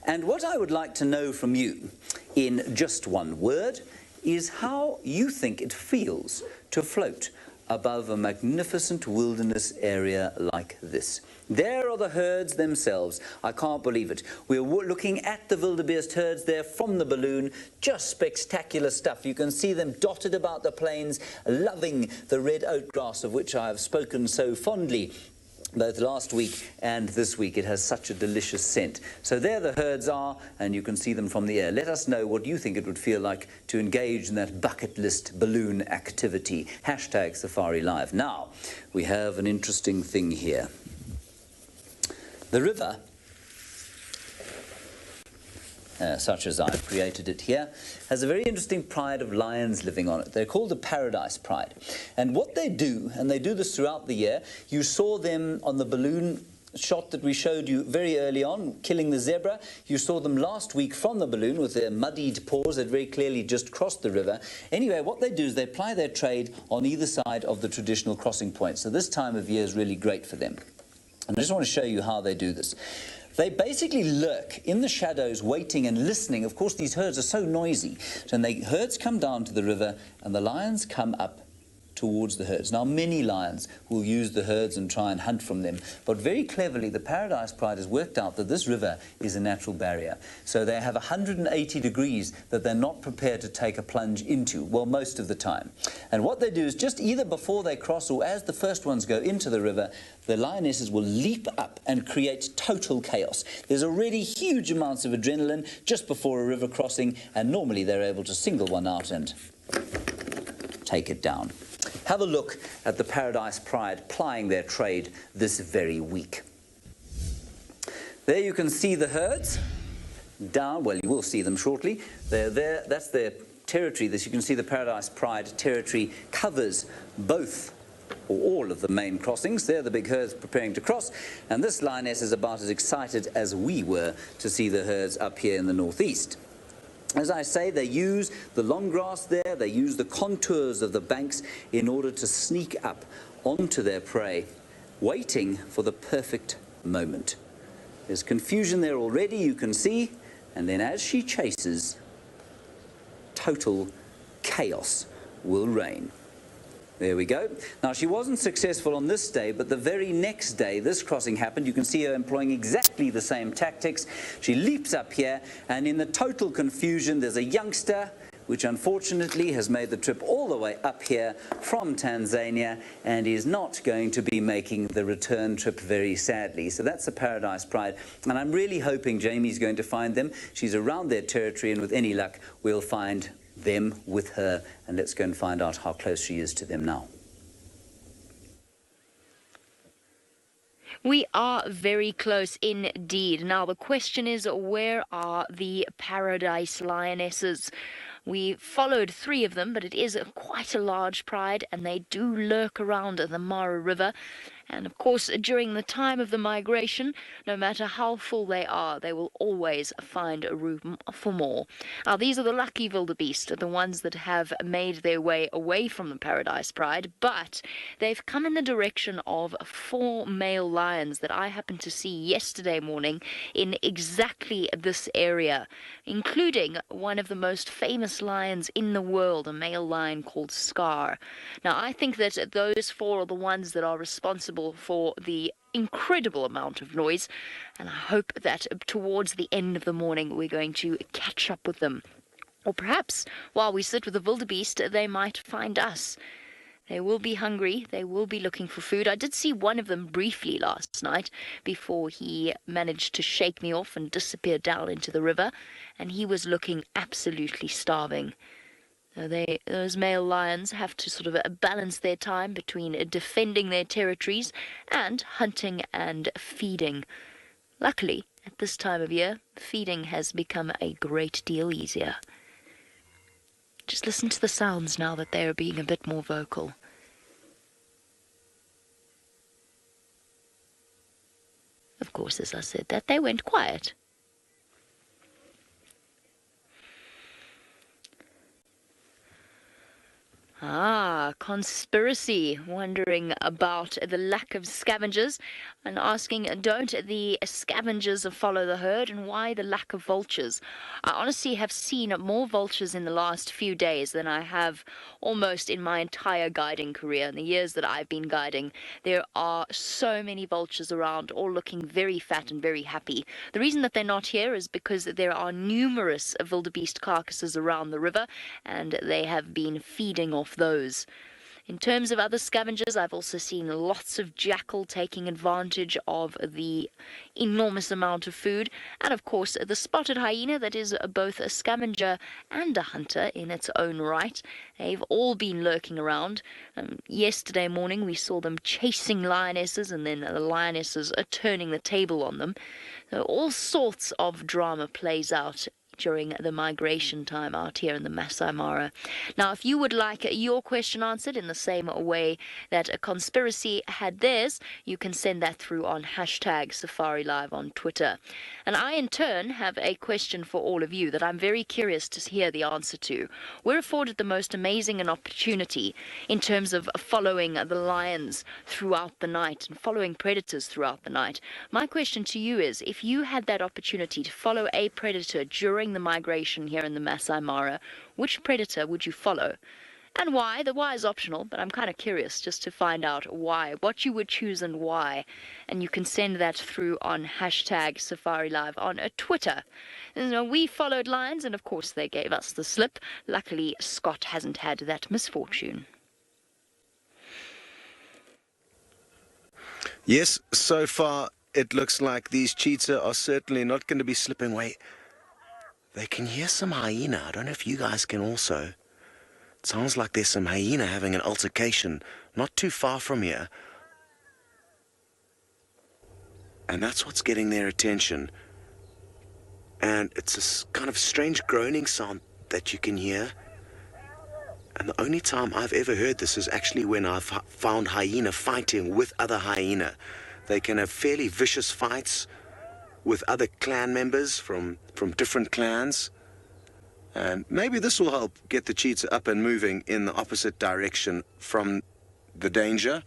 And what I would like to know from you, in just one word, is how you think it feels to float above a magnificent wilderness area like this. There are the herds themselves. I can't believe it. We're looking at the wildebeest herds there from the balloon. Just spectacular stuff. You can see them dotted about the plains, loving the red oat grass of which I have spoken so fondly both last week and this week. It has such a delicious scent. So there the herds are, and you can see them from the air. Let us know what you think it would feel like to engage in that bucket list balloon activity. Hashtag Safari Live. Now, we have an interesting thing here. The river, such as I've created it here, has a very interesting pride of lions living on it. They're called the Paradise Pride. And what they do, and they do this throughout the year, you saw them on the balloon shot that we showed you very early on, killing the zebra. You saw them last week from the balloon with their muddied paws that very clearly just crossed the river. Anyway, what they do is they ply their trade on either side of the traditional crossing point. So this time of year is really great for them. And I just want to show you how they do this. They basically lurk in the shadows, waiting and listening. Of course, these herds are so noisy. So herds come down to the river, and the lions come up towards the herds. Now, many lions will use the herds and try and hunt from them, but very cleverly, the Paradise Pride has worked out that this river is a natural barrier. So they have 180 degrees that they're not prepared to take a plunge into, well, most of the time. And what they do is just either before they cross or as the first ones go into the river, the lionesses will leap up and create total chaos. There's already huge amounts of adrenaline just before a river crossing, and normally they're able to single one out and take it down. Have a look at the Paradise Pride plying their trade this very week. There you can see the herds down. Well, you will see them shortly. They're there. That's their territory. This, you can see the Paradise Pride territory covers both or all of the main crossings. They're the big herds preparing to cross, and this lioness is about as excited as we were to see the herds up here in the northeast. As I say, they use the long grass there, they use the contours of the banks in order to sneak up onto their prey, waiting for the perfect moment. There's confusion there already, you can see, and then as she chases, total chaos will reign. There we go. Now, she wasn't successful on this day, but the very next day this crossing happened. You can see her employing exactly the same tactics. She leaps up here, and in the total confusion, there's a youngster, which unfortunately has made the trip all the way up here from Tanzania and is not going to be making the return trip, very sadly. So that's the Paradise Pride, and I'm really hoping Jamie's going to find them. She's around their territory, and with any luck, we'll find them with her, and let's go and find out how close she is to them now. We are very close indeed. Now the question is, where are the Paradise Lionesses? We followed 3 of them, but it is quite a large pride, and they do lurk around the Mara River. And of course, during the time of the migration, no matter how full they are, they will always find room for more. Now, these are the lucky wildebeest, the ones that have made their way away from the Paradise Pride, but they've come in the direction of 4 male lions that I happened to see yesterday morning in exactly this area, including one of the most famous lions in the world, a male lion called Scar. Now, I think that those 4 are the ones that are responsible for the incredible amount of noise, and I hope that towards the end of the morning we're going to catch up with them. Or perhaps while we sit with the wildebeest, they might find us. They will be hungry, they will be looking for food. I did see one of them briefly last night before he managed to shake me off and disappear down into the river, and he was looking absolutely starving. Those male lions have to sort of balance their time between defending their territories and hunting and feeding. Luckily, at this time of year, feeding has become a great deal easier. Just listen to the sounds now that they are being a bit more vocal. Of course, as I said that, they went quiet. Conspiracy, wondering about the lack of scavengers and asking, don't the scavengers follow the herd, and why the lack of vultures? I honestly have seen more vultures in the last few days than I have almost in my entire guiding career. In the years that I've been guiding, there are so many vultures around, all looking very fat and very happy. The reason that they're not here is because there are numerous wildebeest carcasses around the river, and they have been feeding off those. In terms of other scavengers, I've also seen lots of jackal taking advantage of the enormous amount of food, and of course the spotted hyena that is both a scavenger and a hunter in its own right. They've all been lurking around. Yesterday morning we saw them chasing lionesses, and then the lionesses are turning the table on them. So all sorts of drama plays out during the migration time out here in the Masai Mara. Now, if you would like your question answered in the same way that a conspiracy had theirs, you can send that through on hashtag Safari Live on Twitter. And I, in turn, have a question for all of you that I'm very curious to hear the answer to. We're afforded the most amazing an opportunity in terms of following the lions throughout the night and following predators throughout the night. My question to you is, if you had that opportunity to follow a predator during the migration here in the Masai Mara, which predator would you follow? And why? The why is optional, but I'm kind of curious just to find out why, what you would choose and why. And you can send that through on hashtag Safari Live on Twitter. And, we followed lions, and of course they gave us the slip. Luckily, Scott hasn't had that misfortune. Yes, so far it looks like these cheetah are certainly not going to be slipping away. They can hear some hyena. I don't know if you guys can also. It sounds like there's some hyena having an altercation not too far from here. And that's what's getting their attention. And it's a kind of strange groaning sound that you can hear. And the only time I've ever heard this is actually when I've found hyena fighting with other hyena. They can have fairly vicious fights with other clan members from different clans. And maybe this will help get the cheetah up and moving in the opposite direction from the danger.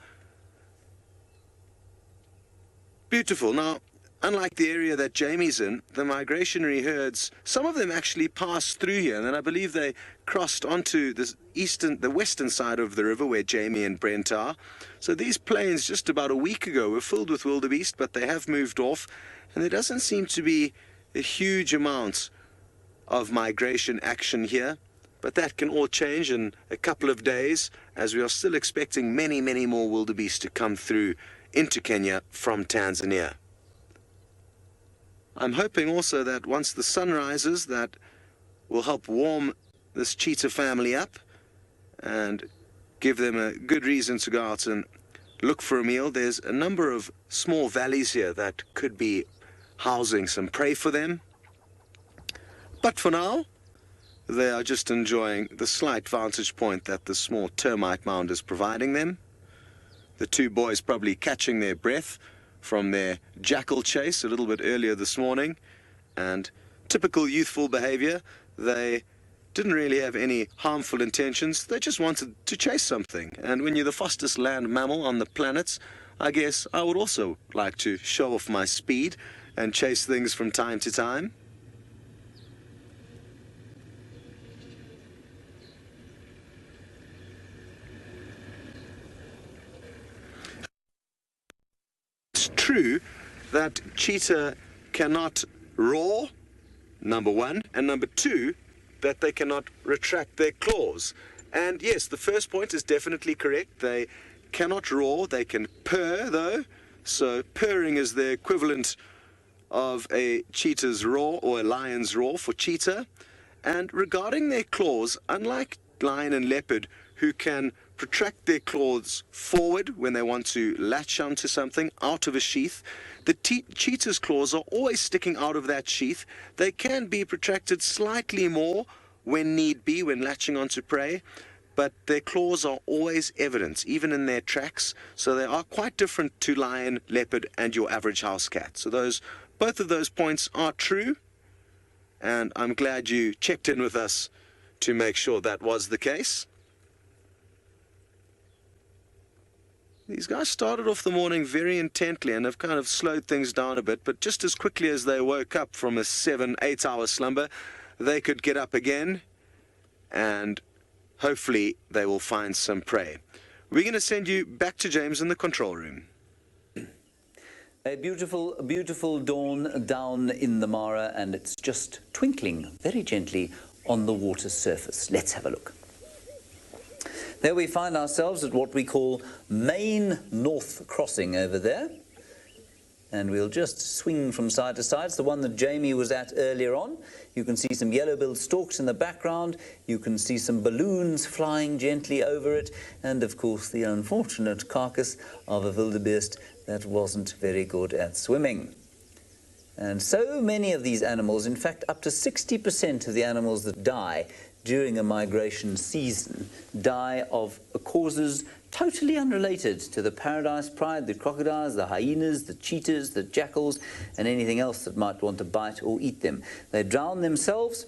Beautiful. Now, unlike the area that Jamie's in, the migrationary herds, some of them actually passed through here, and then I believe they crossed onto the western side of the river where Jamie and Brent are. So these plains just about a week ago were filled with wildebeest, but they have moved off, and there doesn't seem to be a huge amount of migration action here, but that can all change in a couple of days, as we are still expecting many, many more wildebeest to come through into Kenya from Tanzania. I'm hoping also that once the sun rises, that will help warm this cheetah family up and give them a good reason to go out and look for a meal. There's a number of small valleys here that could be housing some prey for them. But for now, they are just enjoying the slight vantage point that the small termite mound is providing them. The two boys probably catching their breath from their jackal chase a little bit earlier this morning. And typical youthful behavior, they didn't really have any harmful intentions. They just wanted to chase something. And when you're the fastest land mammal on the planet, I guess I would also like to show off my speed and chase things from time to time. It's true that cheetah cannot roar, number one, and number two, that they cannot retract their claws. And yes, the first point is definitely correct. They cannot roar. They can purr, though. So purring is the equivalent of a cheetah's roar or a lion's roar for cheetah. And regarding their claws, unlike lion and leopard, who can protract their claws forward when they want to latch onto something out of a sheath, the cheetah's claws are always sticking out of that sheath. They can be protracted slightly more when need be, when latching onto prey, but their claws are always evident, even in their tracks. So they are quite different to lion, leopard, and your average house cat. So both of those points are true, and I'm glad you checked in with us to make sure that was the case. These guys started off the morning very intently and have kind of slowed things down a bit, but just as quickly as they woke up from a 7-8 hour slumber, they could get up again, and hopefully they will find some prey. We're going to send you back to James in the control room. A beautiful, beautiful dawn down in the Mara, and it's just twinkling very gently on the water's surface. Let's have a look. There we find ourselves at what we call Main North Crossing over there. And we'll just swing from side to side. It's the one that Jamie was at earlier on. You can see some yellow-billed storks in the background. You can see some balloons flying gently over it. And, of course, the unfortunate carcass of a wildebeest that wasn't very good at swimming. And so many of these animals, in fact, up to 60% of the animals that die during a migration season die of causes totally unrelated to the paradise pride, the crocodiles, the hyenas, the cheetahs, the jackals, and anything else that might want to bite or eat them. They drown themselves,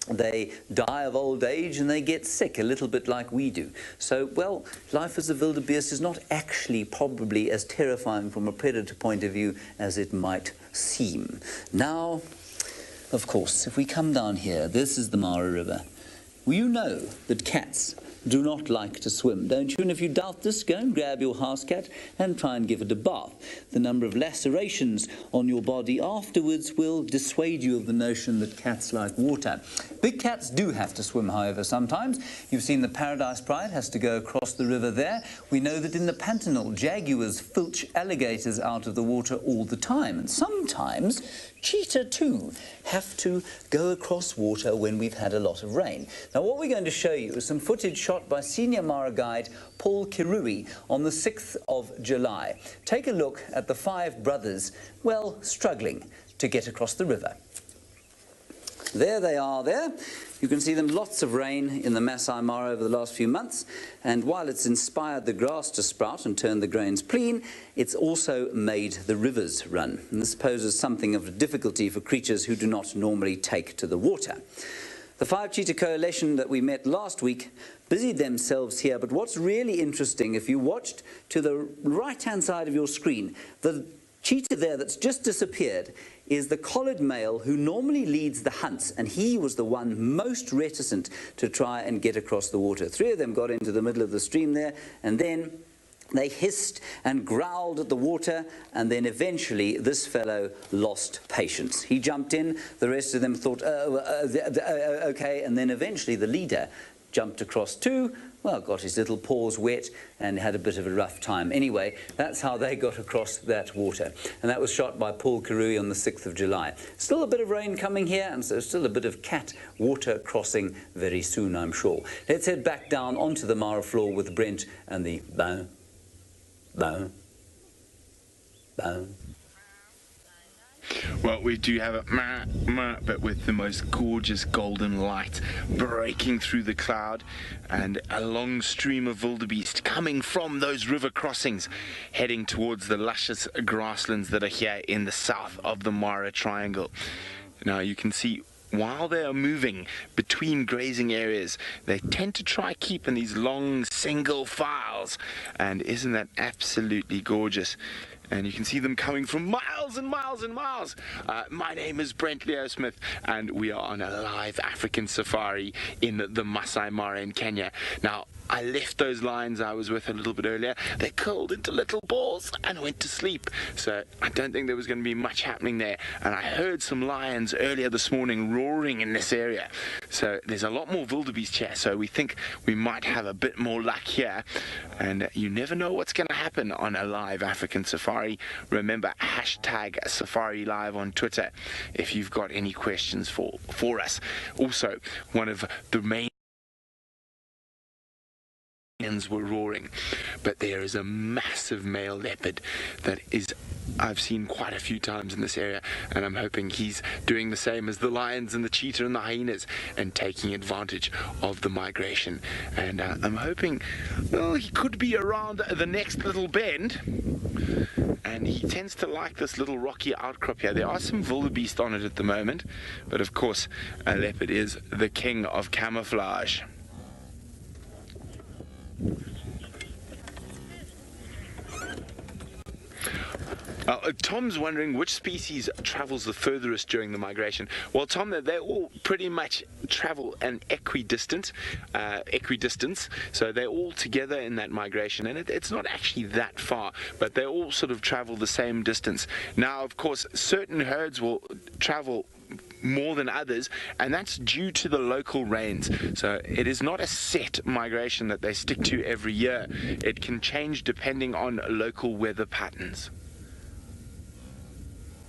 they die of old age, and they get sick, a little bit like we do. So, well, life as a wildebeest is not actually probably as terrifying from a predator point of view as it might seem. Now, of course, if we come down here, this is the Mara River. Well, you know that cats do not like to swim, don't you? And if you doubt this, go and grab your house cat and try and give it a bath. The number of lacerations on your body afterwards will dissuade you of the notion that cats like water. Big cats do have to swim, however, sometimes. You've seen the paradise pride has to go across the river there. We know that in the Pantanal, jaguars filch alligators out of the water all the time. And sometimes cheetah, too, have to go across water when we've had a lot of rain. Now, what we're going to show you is some footage shot by senior Mara guide Paul Kirui on the 6th of July. Take a look at the 5 brothers, well, struggling to get across the river. There they are there. You can see them, lots of rain in the Masai Mara over the last few months, and while it's inspired the grass to sprout and turn the grains clean, it's also made the rivers run. And this poses something of a difficulty for creatures who do not normally take to the water. The 5 Cheetah Coalition that we met last week busied themselves here, but what's really interesting, if you watched to the right-hand side of your screen, the cheetah there that's just disappeared is the collared male who normally leads the hunts, and he was the one most reticent to try and get across the water. 3 of them got into the middle of the stream there, and then they hissed and growled at the water, and then eventually this fellow lost patience. He jumped in, the rest of them thought, okay, and then eventually the leader jumped across too. Well, got his little paws wet and had a bit of a rough time. Anyway, that's how they got across that water. And that was shot by Paul Kirui on the 6th of July. Still a bit of rain coming here, and so still a bit of cat water crossing very soon, I'm sure. Let's head back down onto the Mara floor with Brent and the bow, bow, bow. Well, we do have a but with the most gorgeous golden light breaking through the cloud, and a long stream of wildebeest coming from those river crossings, heading towards the luscious grasslands that are here in the south of the Mara Triangle. Now you can see, while they are moving between grazing areas, they tend to try keep in these long single files, and isn't that absolutely gorgeous? And you can see them coming from miles and miles and miles. My name is Brent Leo Smith, and we are on a live African safari in the Masai Mara in Kenya. Now, I left those lions I was with a little bit earlier. They curled into little balls and went to sleep. So I don't think there was going to be much happening there. And I heard some lions earlier this morning roaring in this area. So there's a lot more wildebeest here. So we think we might have a bit more luck here. And you never know what's going to happen on a live African safari. Remember, hashtag Safari Live on Twitter if you've got any questions for us. Also, one of the main were roaring, but there is a massive male leopard that I've seen quite a few times in this area, and I'm hoping he's doing the same as the lions and the cheetah and the hyenas and taking advantage of the migration. And I'm hoping, well, he could be around the next little bend, and he tends to like this little rocky outcrop here. There are some wildebeest on it at the moment, but of course a leopard is the king of camouflage. Tom's wondering which species travels the furthest during the migration. Well, Tom, they all pretty much travel an equidistant, so they're all together in that migration, and it's not actually that far, but they all sort of travel the same distance. Now, of course, certain herds will travel more than others, and that's due to the local rains. So it is not a set migration that they stick to every year. It can change depending on local weather patterns.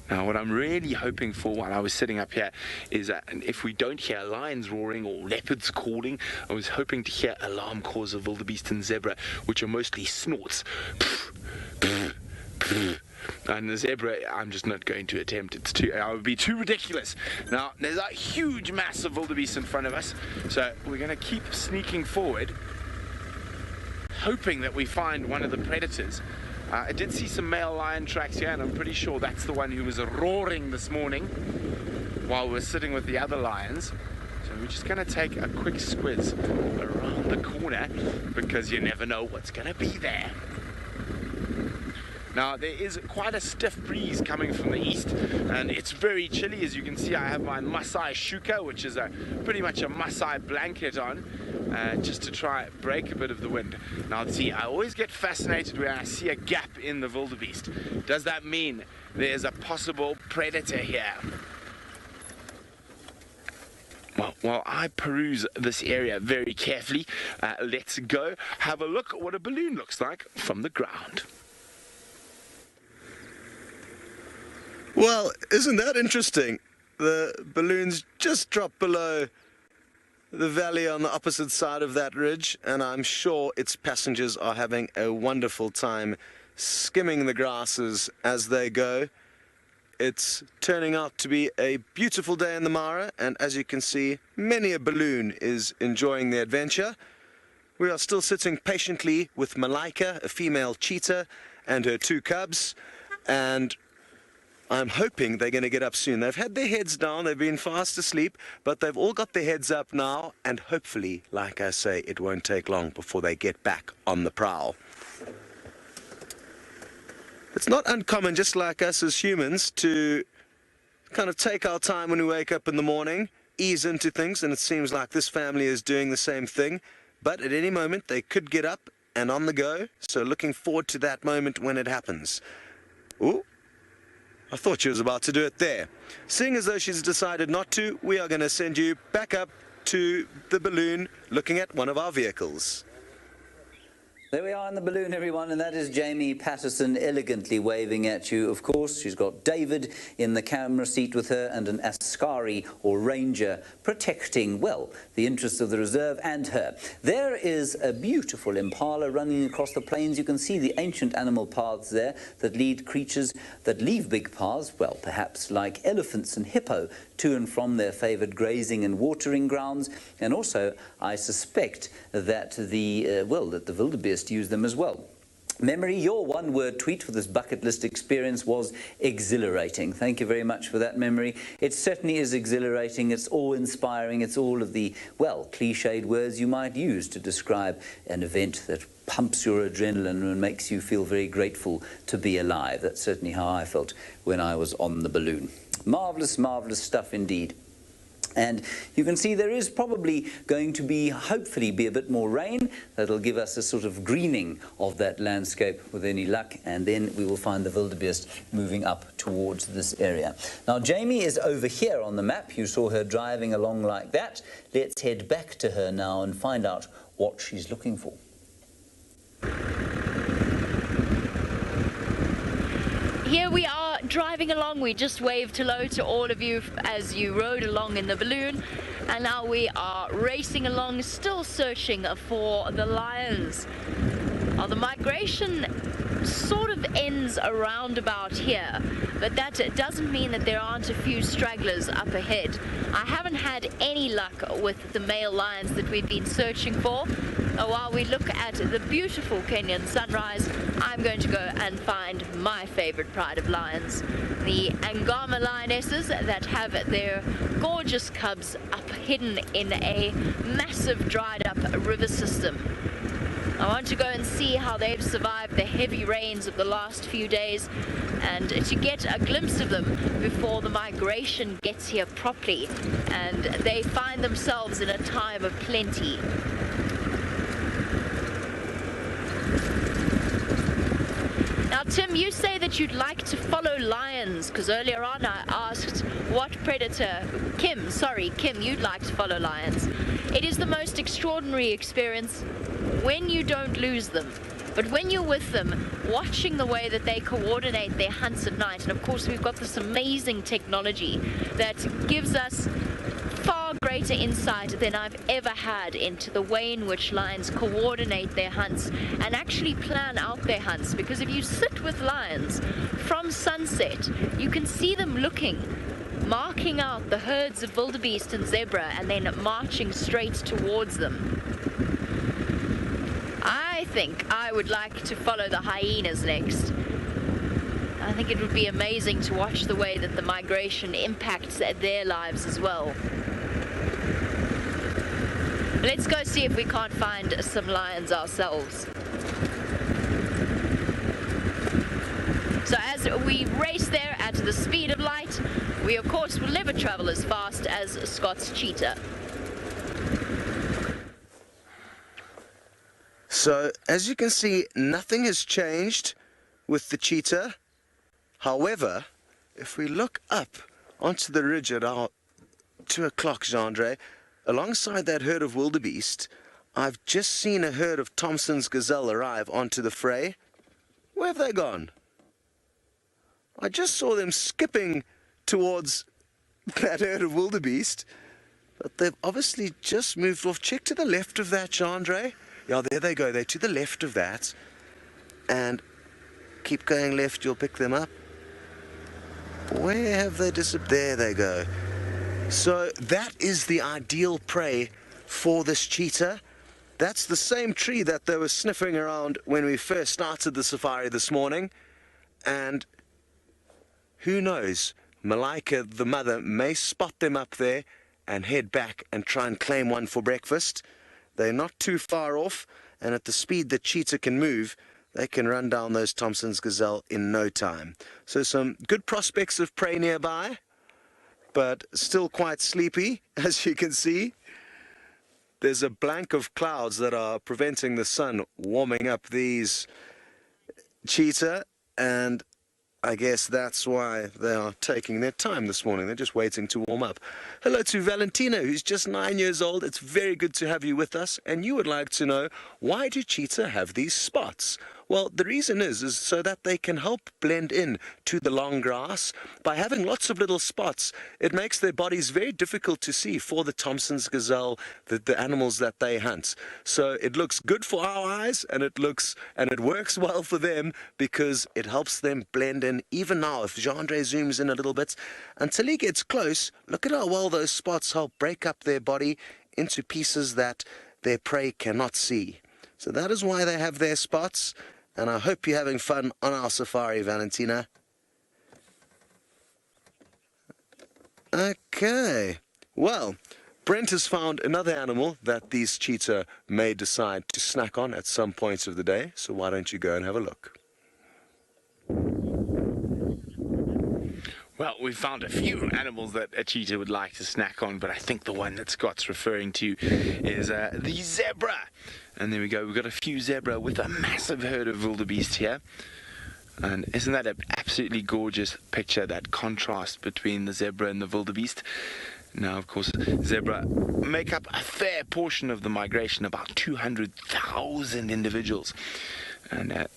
Now, what I'm really hoping for while I was sitting up here is that if we don't hear lions roaring or leopards calling, I was hoping to hear alarm calls of wildebeest and zebra, which are mostly snorts. And the zebra, I'm just not going to attempt. It would be too ridiculous. Now, there's a huge mass of wildebeest in front of us, so we're going to keep sneaking forward, hoping that we find one of the predators. I did see some male lion tracks here, and I'm pretty sure that's the one who was roaring this morning while we're sitting with the other lions. So we're just going to take a quick squiz around the corner, because you never know what's going to be there. Now, there is quite a stiff breeze coming from the east, and it's very chilly. As you can see, I have my Maasai shuka, which is pretty much a Maasai blanket on, just to try break a bit of the wind. Now, see, I always get fascinated when I see a gap in the wildebeest. Does that mean there's a possible predator here? Well, while I peruse this area very carefully, let's go have a look at what a balloon looks like from the ground. Well, isn't that interesting? The balloons just dropped below the valley on the opposite side of that ridge, and I'm sure its passengers are having a wonderful time skimming the grasses as they go. It's turning out to be a beautiful day in the Mara, and as you can see, many a balloon is enjoying the adventure. We are still sitting patiently with Malaika, a female cheetah, and her 2 cubs, and I'm hoping they're going to get up soon. They've had their heads down, they've been fast asleep, but they've all got their heads up now, and hopefully, like I say, it won't take long before they get back on the prowl. It's not uncommon, just like us as humans, to kind of take our time when we wake up in the morning, ease into things, and it seems like this family is doing the same thing. But at any moment, they could get up and on the go, so looking forward to that moment when it happens. Ooh. I thought she was about to do it there. Seeing as though she's decided not to, we are going to send you back up to the balloon looking at one of our vehicles. There we are in the balloon, everyone, and that is Jamie Patterson elegantly waving at you. Of course, she's got David in the camera seat with her, and an askari or ranger protecting, well, the interests of the reserve and her. There is a beautiful impala running across the plains. You can see the ancient animal paths there that lead creatures that leave big paths, well, perhaps like elephants and hippo, to and from their favoured grazing and watering grounds. And also, I suspect that the wildebeest use them as well. Memory, your one-word tweet for this bucket list experience was exhilarating. Thank you very much for that, Memory. It certainly is exhilarating. It's awe-inspiring. It's all of the, well, cliched words you might use to describe an event that pumps your adrenaline and makes you feel very grateful to be alive. That's certainly how I felt when I was on the balloon. Marvellous, marvellous stuff indeed. And you can see there is probably going to be, hopefully, be a bit more rain. That'll give us a sort of greening of that landscape with any luck, and then we will find the wildebeest moving up towards this area. Now, Jamie is over here on the map. You saw her driving along like that. Let's head back to her now and find out what she's looking for. Here we are driving along. We just waved hello to all of you as you rode along in the balloon, and now we are racing along, still searching for the lions. Now, the migration sort of ends around about here, but that doesn't mean that there aren't a few stragglers up ahead. I haven't had any luck with the male lions that we've been searching for. While we look at the beautiful Kenyan sunrise, I'm going to go and find my favorite pride of lions, the Angama lionesses that have their gorgeous cubs up hidden in a massive dried up river system. I want to go and see how they've survived the heavy rains of the last few days, and to get a glimpse of them before the migration gets here properly and they find themselves in a time of plenty. Now, Tim, you say that you'd like to follow lions, because earlier on I asked what predator... Kim, you'd like to follow lions. It is the most extraordinary experience when you don't lose them. But when you're with them, watching the way that they coordinate their hunts at night, and of course we've got this amazing technology that gives us far greater greater insight than I've ever had into the way in which lions coordinate their hunts and actually plan out their hunts. Because if you sit with lions from sunset, you can see them looking, marking out the herds of wildebeest and zebra, and then marching straight towards them. I think I would like to follow the hyenas next. I think it would be amazing to watch the way that the migration impacts their lives as well. Let's go see if we can't find some lions ourselves. So as we race there at the speed of light, we of course will never travel as fast as Scott's cheetah. So, as you can see, nothing has changed with the cheetah. However, if we look up onto the ridge at our 2 o'clock, Jean-Andre, alongside that herd of wildebeest, I've just seen a herd of Thompson's gazelle arrive onto the fray. Where have they gone? I just saw them skipping towards that herd of wildebeest, but they've obviously just moved off. Check to the left of that, Jean-Andre. Yeah, there they go. They're to the left of that. And keep going left, you'll pick them up. Where have they disappeared? There they go. So that is the ideal prey for this cheetah. That's the same tree that they were sniffing around when we first started the safari this morning. And who knows, Malika, the mother, may spot them up there and head back and try and claim one for breakfast. They're not too far off, and at the speed that cheetah can move, they can run down those Thompson's gazelle in no time. So some good prospects of prey nearby, but still quite sleepy, as you can see. There's a blank of clouds that are preventing the sun warming up these cheetah, and I guess that's why they are taking their time this morning. They're just waiting to warm up. Hello to Valentina, who's just 9 years old. It's very good to have you with us. And you would like to know, why do cheetah have these spots? Well, the reason is so that they can help blend in to the long grass. By having lots of little spots, it makes their bodies very difficult to see for the Thompson's gazelle, the animals that they hunt. So it looks good for our eyes, and it works well for them because it helps them blend in. Even now, if Jean-Andre zooms in a little bit, until he gets close, look at how well those spots help break up their body into pieces that their prey cannot see. So that is why they have their spots. And I hope you're having fun on our safari, Valentina. Okay. Well, Brent has found another animal that these cheetah may decide to snack on at some points of the day. So why don't you go and have a look? Well, we found a few animals that a cheetah would like to snack on, but I think the one that Scott's referring to is the zebra. And there we go, we've got a few zebra with a massive herd of wildebeest here. And isn't that an absolutely gorgeous picture, that contrast between the zebra and the wildebeest? Now, of course, zebra make up a fair portion of the migration, about 200,000 individuals. And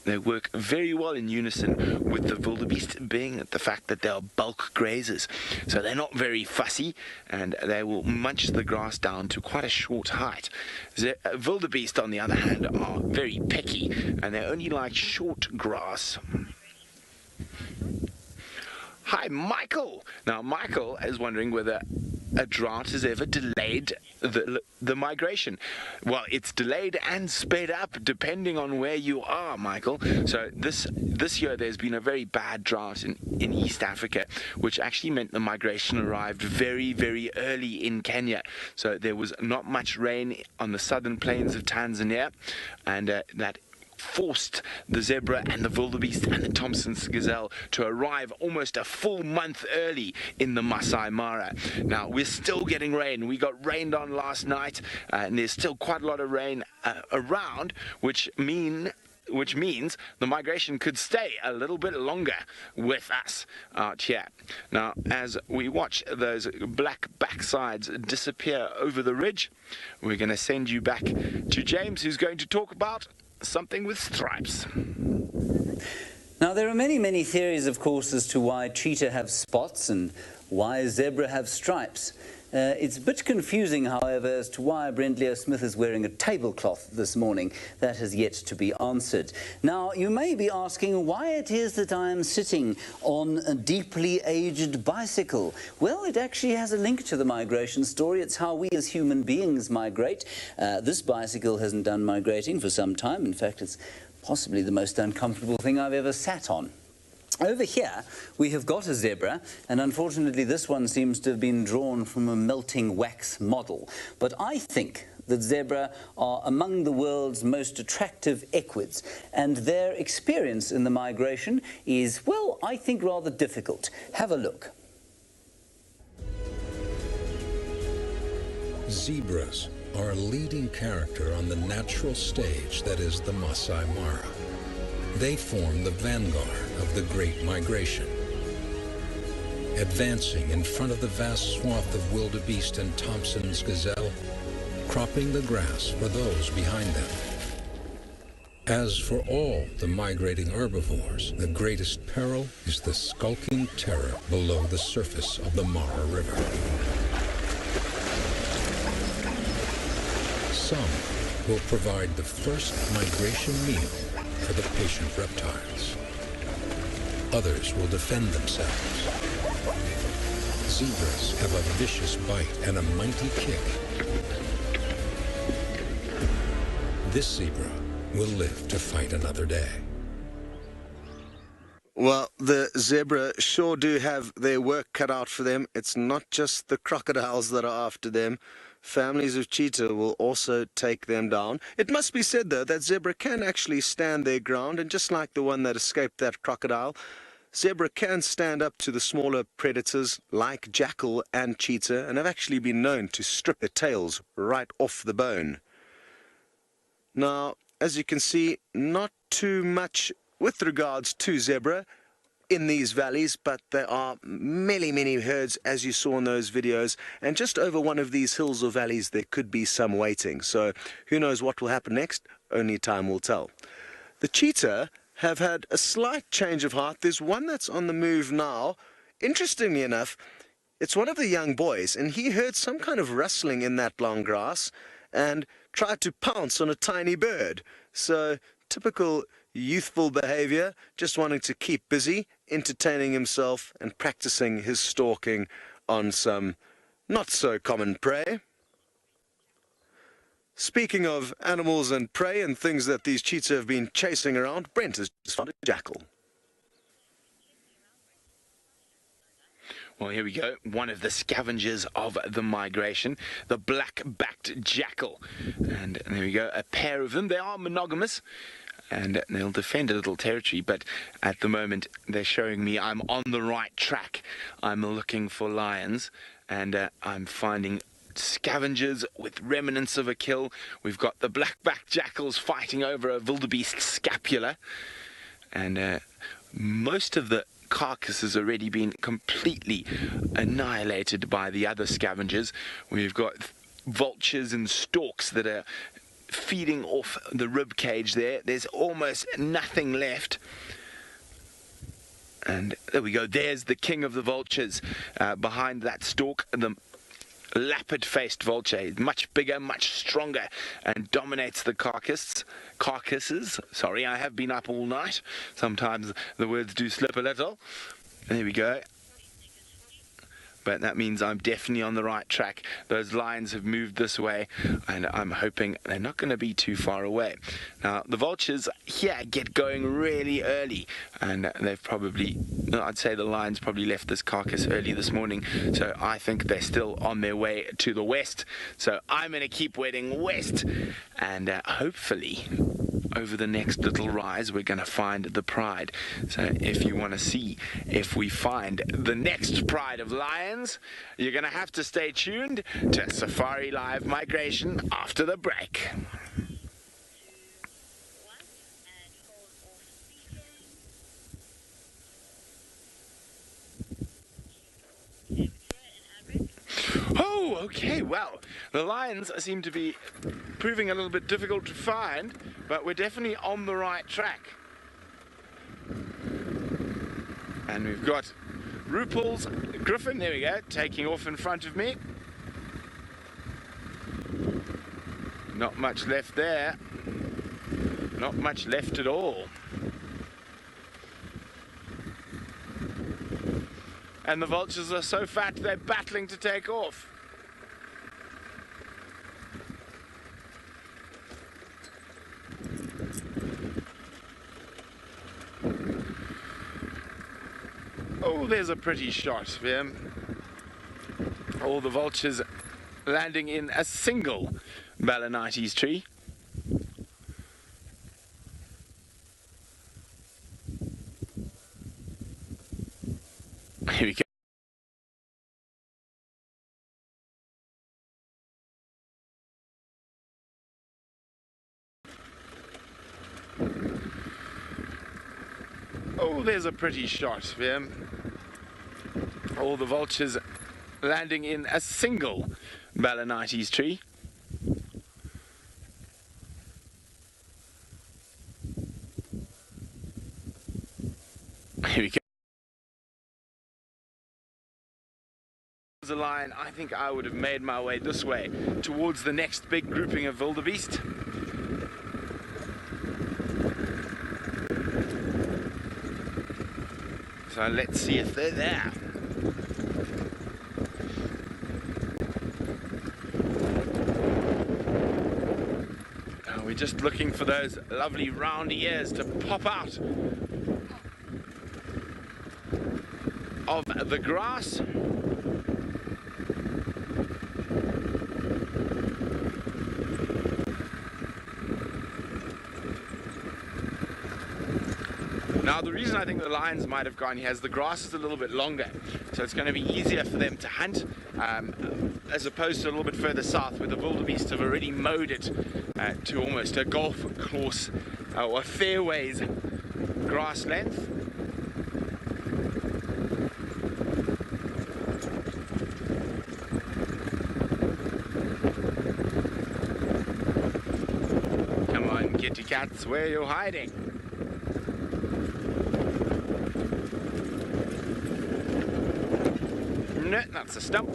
they work very well in unison with the wildebeest, being the fact that they are bulk grazers. So they're not very fussy, and they will munch the grass down to quite a short height. Wildebeest, on the other hand, are very picky, and they only like short grass. Hi, Michael. Now, Michael is wondering whether a drought has ever delayed the migration. Well, it's delayed and sped up depending on where you are, Michael. So this year there's been a very bad drought in East Africa, which actually meant the migration arrived very, very early in Kenya. So there was not much rain on the southern plains of Tanzania, and that forced the zebra and the wildebeest and the Thompson's gazelle to arrive almost a full month early in the Masai Mara. Now, we're still getting rain. We got rained on last night, and there's still quite a lot of rain around, which means the migration could stay a little bit longer with us out here. Now, as we watch those black backsides disappear over the ridge, we're going to send you back to James, who's going to talk about something with stripes. Now, there are many, many theories, of course, as to why cheetah have spots and why zebra have stripes. It's a bit confusing, however, as to why Brent Leo Smith is wearing a tablecloth this morning. That has yet to be answered. Now, you may be asking why it is that I am sitting on a deeply aged bicycle. Well, it actually has a link to the migration story. It's how we as human beings migrate. This bicycle hasn't done migrating for some time. In fact, it's possibly the most uncomfortable thing I've ever sat on. Over here, we have got a zebra, and unfortunately this one seems to have been drawn from a melting wax model. But I think that zebra are among the world's most attractive equids, and their experience in the migration is, well, I think rather difficult. Have a look. Zebras are a leading character on the natural stage that is the Masai Mara. They form the vanguard of the Great Migration, advancing in front of the vast swath of wildebeest and Thompson's gazelle, cropping the grass for those behind them. As for all the migrating herbivores, the greatest peril is the skulking terror below the surface of the Mara River. Some will provide the first migration meal for the patient reptiles. Others will defend themselves. Zebras have a vicious bite and a mighty kick. This zebra will live to fight another day. Well, the zebra sure do have their work cut out for them. It's not just the crocodiles that are after them. Families of cheetah will also take them down. It must be said, though, that zebra can actually stand their ground, and just like the one that escaped that crocodile, zebra can stand up to the smaller predators like jackal and cheetah, and have actually been known to strip their tails right off the bone. Now, as you can see, not too much with regards to zebra in these valleys, but there are many, many herds, as you saw in those videos, and just over one of these hills or valleys there could be some waiting. So who knows what will happen next? Only time will tell. The cheetah have had a slight change of heart. There's one that's on the move now. Interestingly enough, it's one of the young boys, and he heard some kind of rustling in that long grass and tried to pounce on a tiny bird. So typical youthful behavior, just wanting to keep busy, entertaining himself and practicing his stalking on some not so common prey. Speaking of animals and prey and things that these cheetah have been chasing around, Brent has just found a jackal. Well, here we go. One of the scavengers of the migration, the black-backed jackal. And there we go, a pair of them. They are monogamous, and they'll defend a little territory, but at the moment they're showing me I'm on the right track. I'm looking for lions, and I'm finding scavengers with remnants of a kill. We've got the black-backed jackals fighting over a wildebeest scapula, and most of the carcass has already been completely annihilated by the other scavengers. We've got vultures and storks that are feeding off the rib cage there. There's almost nothing left. And there we go. There's the king of the vultures behind that stork, the lapid-faced vulture. Much bigger, much stronger, and dominates the carcasses. Sorry, I have been up all night. Sometimes the words do slip a little. There we go. But that means I'm definitely on the right track. Those lions have moved this way, and I'm hoping they're not going to be too far away. Now, the vultures here get going really early, and they've probably, I'd say the lions probably left this carcass early this morning, so I think they're still on their way to the west. So I'm going to keep heading west, and hopefully over the next little rise we're going to find the pride. So if you want to see if we find the next pride of lions, you're going to have to stay tuned to Safari Live Migration after the break. Oh, okay, well, the lions seem to be proving a little bit difficult to find, but we're definitely on the right track. And we've got Rupel's Griffin, there we go, taking off in front of me. Not much left there. Not much left at all. And the vultures are so fat they're battling to take off. Oh, there's a pretty shot of him. All the vultures landing in a single Balanites tree. Here we go. Oh, there's a pretty shot of him. All the vultures landing in a single Balanites tree. Here we go. As a lion, I think I would have made my way this way towards the next big grouping of wildebeest. So let's see if they're there. We're just looking for those lovely round ears to pop out of the grass. Now the reason I think the lions might have gone here is the grass is a little bit longer, so it's going to be easier for them to hunt, as opposed to a little bit further south where the wildebeest have already mowed it to almost a golf course or fairways grass length. Come on, kitty cats, where are you hiding? No, that's a stump.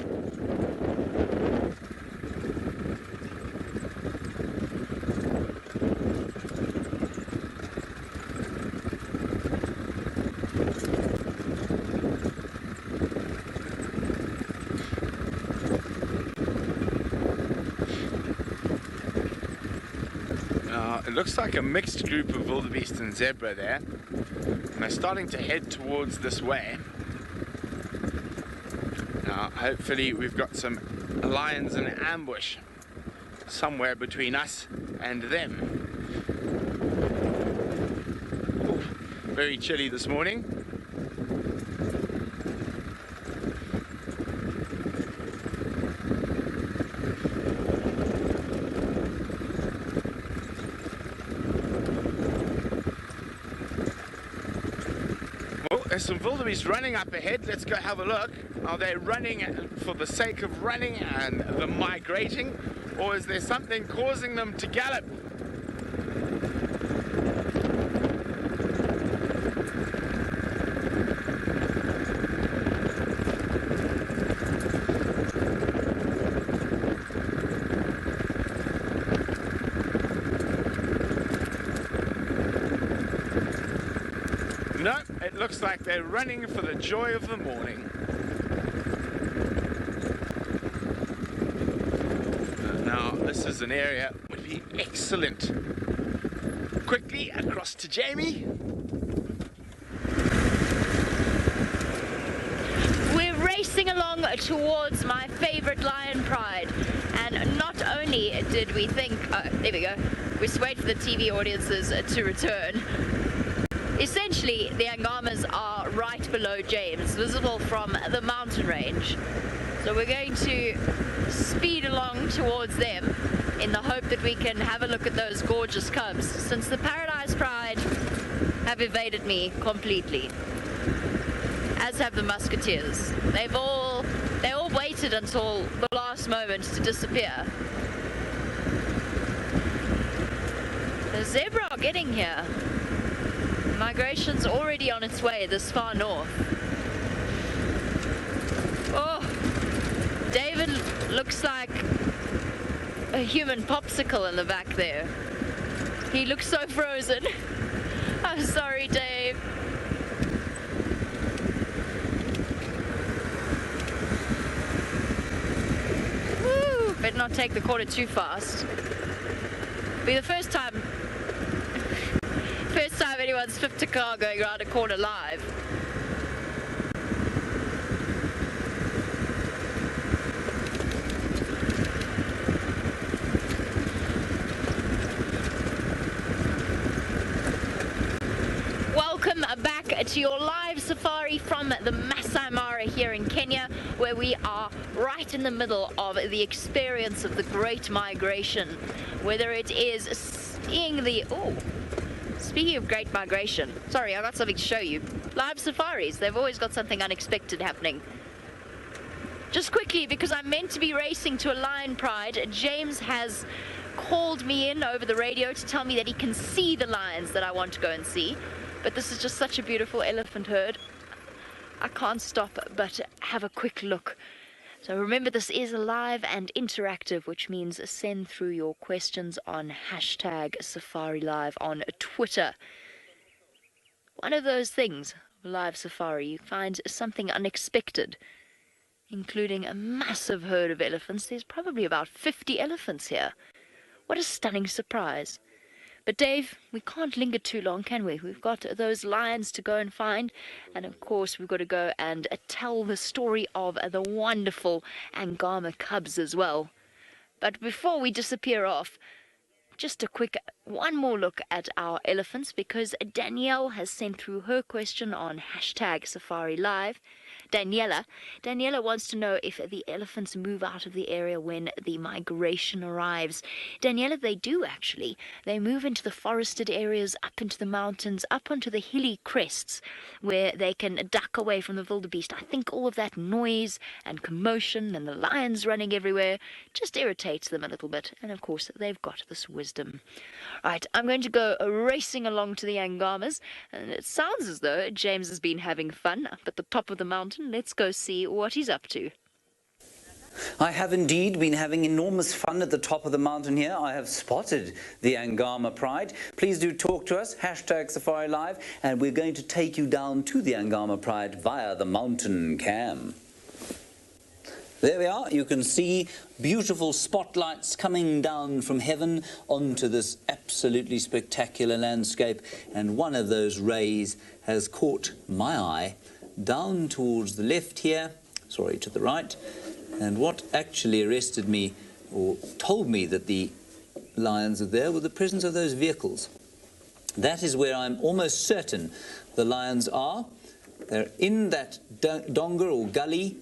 It looks like a mixed group of wildebeest and zebra there. And they're starting to head towards this way. Now, hopefully we've got some lions in ambush somewhere between us and them. Ooh, very chilly this morning. There's some wildebeest running up ahead. Let's go have a look. Are they running for the sake of running and the migrating, or is there something causing them to gallop? No, it looks like they're running for the joy of the morning. Now, this is an area that would be excellent. Quickly across to Jamie. We're racing along towards my favorite lion pride, and not only did we think, there we go, we just wait for the TV audiences to return. Essentially, the Angamas are right below James, visible from the mountain range. So we're going to speed along towards them in the hope that we can have a look at those gorgeous cubs, since the Paradise Pride have evaded me completely, as have the musketeers. They all waited until the last moment to disappear. The zebra are getting here. Migration's already on its way this far north. Oh, David looks like a human popsicle in the back there. He looks so frozen. I'm sorry, Dave. Woo! Better not take the corner too fast. Be the first time anyone's flipped a car going around a corner live. Welcome back to your live safari from the Masai Mara here in Kenya, where we are right in the middle of the experience of the Great Migration. Whether it is seeing the... Oh, speaking of Great Migration, sorry, I got something to show you. Live safaris, they've always got something unexpected happening. Just quickly, because I'm meant to be racing to a lion pride, James has called me in over the radio to tell me that he can see the lions that I want to go and see. But this is just such a beautiful elephant herd. I can't stop but have a quick look. So remember, this is live and interactive, which means send through your questions on #SafariLive on Twitter. One of those things, live safari, you find something unexpected, including a massive herd of elephants. There's probably about 50 elephants here. What a stunning surprise. But Dave, we can't linger too long, can we? We've got those lions to go and find, and of course we've got to go and tell the story of the wonderful Angama cubs as well. But before we disappear off, just a quick one more look at our elephants, because Danielle has sent through her question on #SafariLive. Daniela wants to know if the elephants move out of the area when the migration arrives. Daniela, they do actually. They move into the forested areas, up into the mountains, up onto the hilly crests, where they can duck away from the wildebeest. I think all of that noise and commotion and the lions running everywhere just irritates them a little bit. And of course, they've got this wisdom. Right, I'm going to go racing along to the Angamas, and it sounds as though James has been having fun up at the top of the mountain. Let's go see what he's up to. I have indeed been having enormous fun at the top of the mountain here. I have spotted the Angama Pride. Please do talk to us, #SafariLive, and we're going to take you down to the Angama Pride via the mountain cam. There we are. You can see beautiful spotlights coming down from heaven onto this absolutely spectacular landscape, and one of those rays has caught my eye down towards the left here, sorry, to the right. And what actually arrested me, or told me that the lions are there, were the presence of those vehicles. That is where I'm almost certain the lions are. They're in that donga or gully,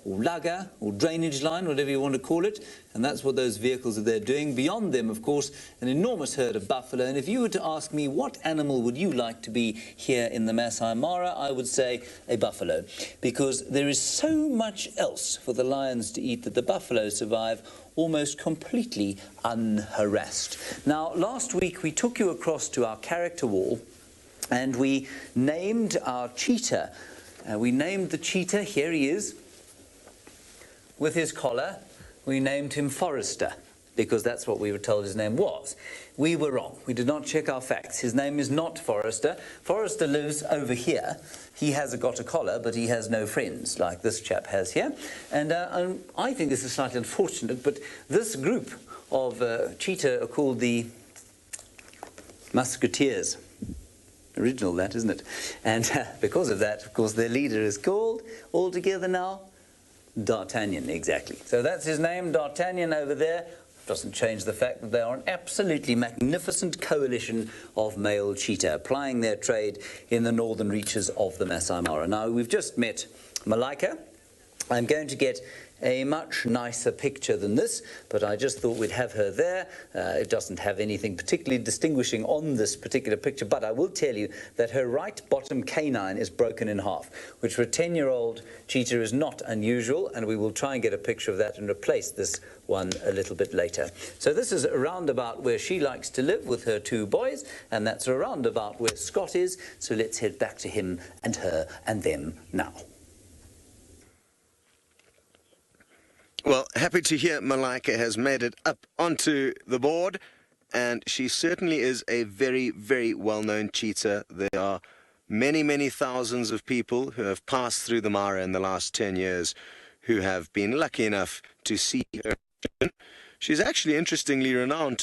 or laga, or drainage line, whatever you want to call it, and that's what those vehicles are there doing. Beyond them, of course, an enormous herd of buffalo, and if you were to ask me what animal would you like to be here in the Masai Mara, I would say a buffalo, because there is so much else for the lions to eat that the buffalo survive almost completely unharassed. Now, last week we took you across to our character wall, and we named our cheetah. We named the cheetah, here he is, with his collar. We named him Forrester, because that's what we were told his name was. We were wrong. We did not check our facts. His name is not Forrester. Forrester lives over here. He has got a collar, but he has no friends, like this chap has here. And I think this is slightly unfortunate, but this group of cheetah are called the Musketeers. Original, that, isn't it? And because of that, of course, their leader is called, altogether now, D'Artagnan, exactly. So that's his name, D'Artagnan over there. Doesn't change the fact that they are an absolutely magnificent coalition of male cheetah plying their trade in the northern reaches of the Masai Mara. Now, we've just met Malika. I'm going to get a much nicer picture than this, but I just thought we'd have her there. It doesn't have anything particularly distinguishing on this particular picture, but I will tell you that her right bottom canine is broken in half, which for a 10-year-old cheetah is not unusual, and we will try and get a picture of that and replace this one a little bit later. So this is around about where she likes to live with her two boys, and that's around about where Scott is, so let's head back to him and her and them now. Well, happy to hear Malika has made it up onto the board, and she certainly is a very, very well-known cheetah. There are many, many thousands of people who have passed through the Mara in the last 10 years who have been lucky enough to see her. She's actually interestingly renowned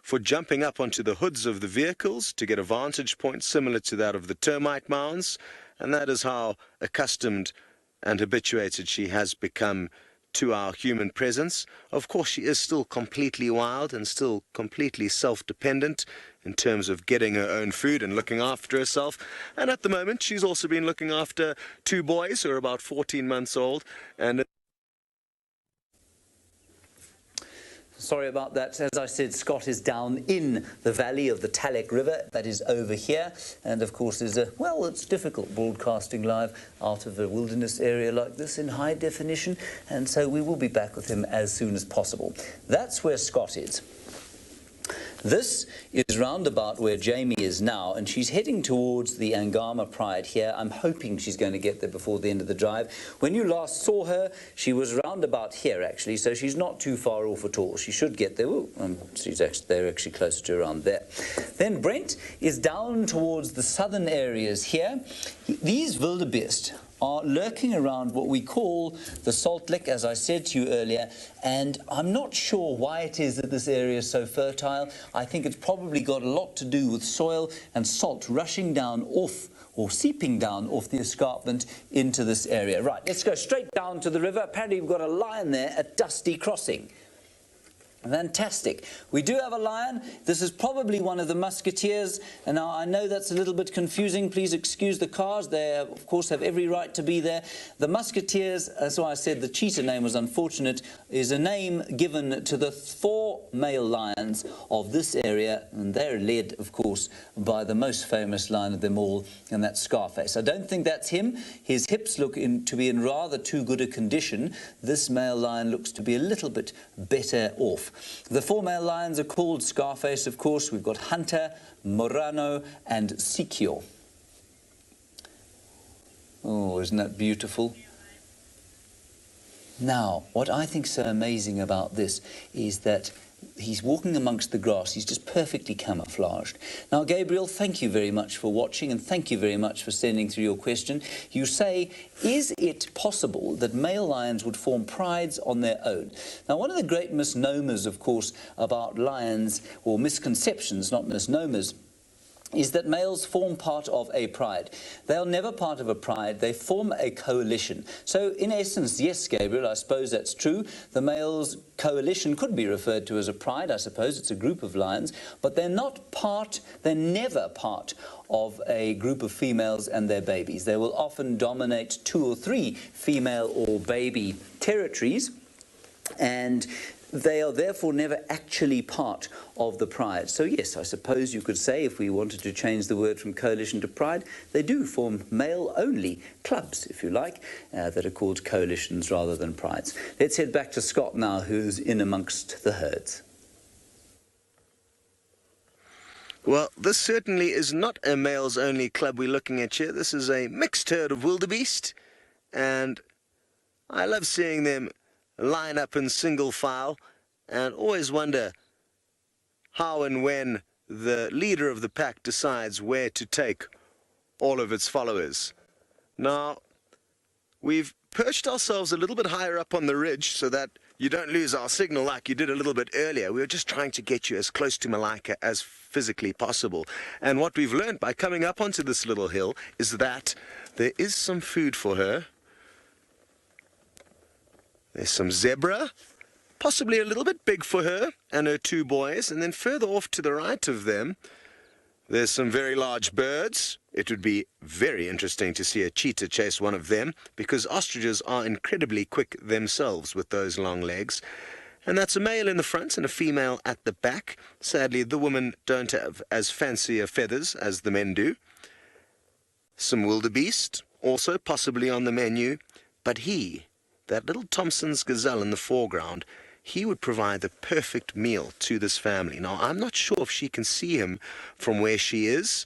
for jumping up onto the hoods of the vehicles to get a vantage point similar to that of the termite mounds, and that is how accustomed and habituated she has become to our human presence. Of course, she is still completely wild and still completely self-dependent in terms of getting her own food and looking after herself. And at the moment, she's also been looking after two boys who are about 14 months old. And sorry about that. As I said, Scott is down in the valley of the Talek River. That is over here. And of course, well, it's difficult broadcasting live out of a wilderness area like this in high definition. And so we will be back with him as soon as possible. That's where Scott is. This is round about where Jamie is now, and she's heading towards the Angama Pride here. I'm hoping she's going to get there before the end of the drive. When you last saw her, she was round about here, actually, so she's not too far off at all. She should get there. They're actually closer to around there. Then Brent is down towards the southern areas here. These wildebeest are lurking around what we call the salt lick, as I said to you earlier, and I'm not sure why it is that this area is so fertile. I think it's probably got a lot to do with soil and salt rushing down off or seeping down off the escarpment into this area. Right, let's go straight down to the river. Apparently we've got a lion there at Dusty Crossing. Fantastic. We do have a lion. This is probably one of the musketeers. And now I know that's a little bit confusing. Please excuse the cars. They, of course, have every right to be there. The musketeers, that's why I said the cheetah name was unfortunate, is a name given to the 4 male lions of this area. And they're led, of course, by the most famous lion of them all, and that's Scarface. I don't think that's him. His hips look to be in rather too good a condition. This male lion looks to be a little bit better off. The 4 male lions are called Scarface, of course. We've got Hunter, Morano, and Sikyo. Oh, isn't that beautiful? Now, what I think so amazing about this is that he's walking amongst the grass. He's just perfectly camouflaged. Now, Gabriel, thank you very much for watching, and thank you very much for sending through your question. You say, is it possible that male lions would form prides on their own? Now, one of the great misnomers, of course, about lions, or misconceptions, not misnomers, is that males form part of a pride. They are never part of a pride, they form a coalition. So in essence, yes, Gabriel, I suppose that's true. The males' coalition could be referred to as a pride, I suppose. It's a group of lions, but they're never part of a group of females and their babies. They will often dominate 2 or 3 female or baby territories, and they are therefore never actually part of the pride. So yes, I suppose you could say, if we wanted to change the word from coalition to pride, they do form male-only clubs, if you like, that are called coalitions rather than prides. Let's head back to Scott now, who's in amongst the herds. well, this certainly is not a males-only club we're looking at here. This is a mixed herd of wildebeest, and I love seeing them line up in single file, and always wonder how and when the leader of the pack decides where to take all of its followers. Now, we've perched ourselves a little bit higher up on the ridge so that you don't lose our signal like you did a little bit earlier. We were just trying to get you as close to Malika as physically possible. And what we've learned by coming up onto this little hill is that there is some food for her. There's some zebra, possibly a little bit big for her and her 2 boys. And then further off to the right of them, there's some very large birds. It would be very interesting to see a cheetah chase one of them, because ostriches are incredibly quick themselves with those long legs. And that's a male in the front and a female at the back. Sadly, the women don't have as fancier feathers as the men do. Some wildebeest, also possibly on the menu, but that little Thompson's gazelle in the foreground, he would provide the perfect meal to this family. Now, I'm not sure if she can see him from where she is,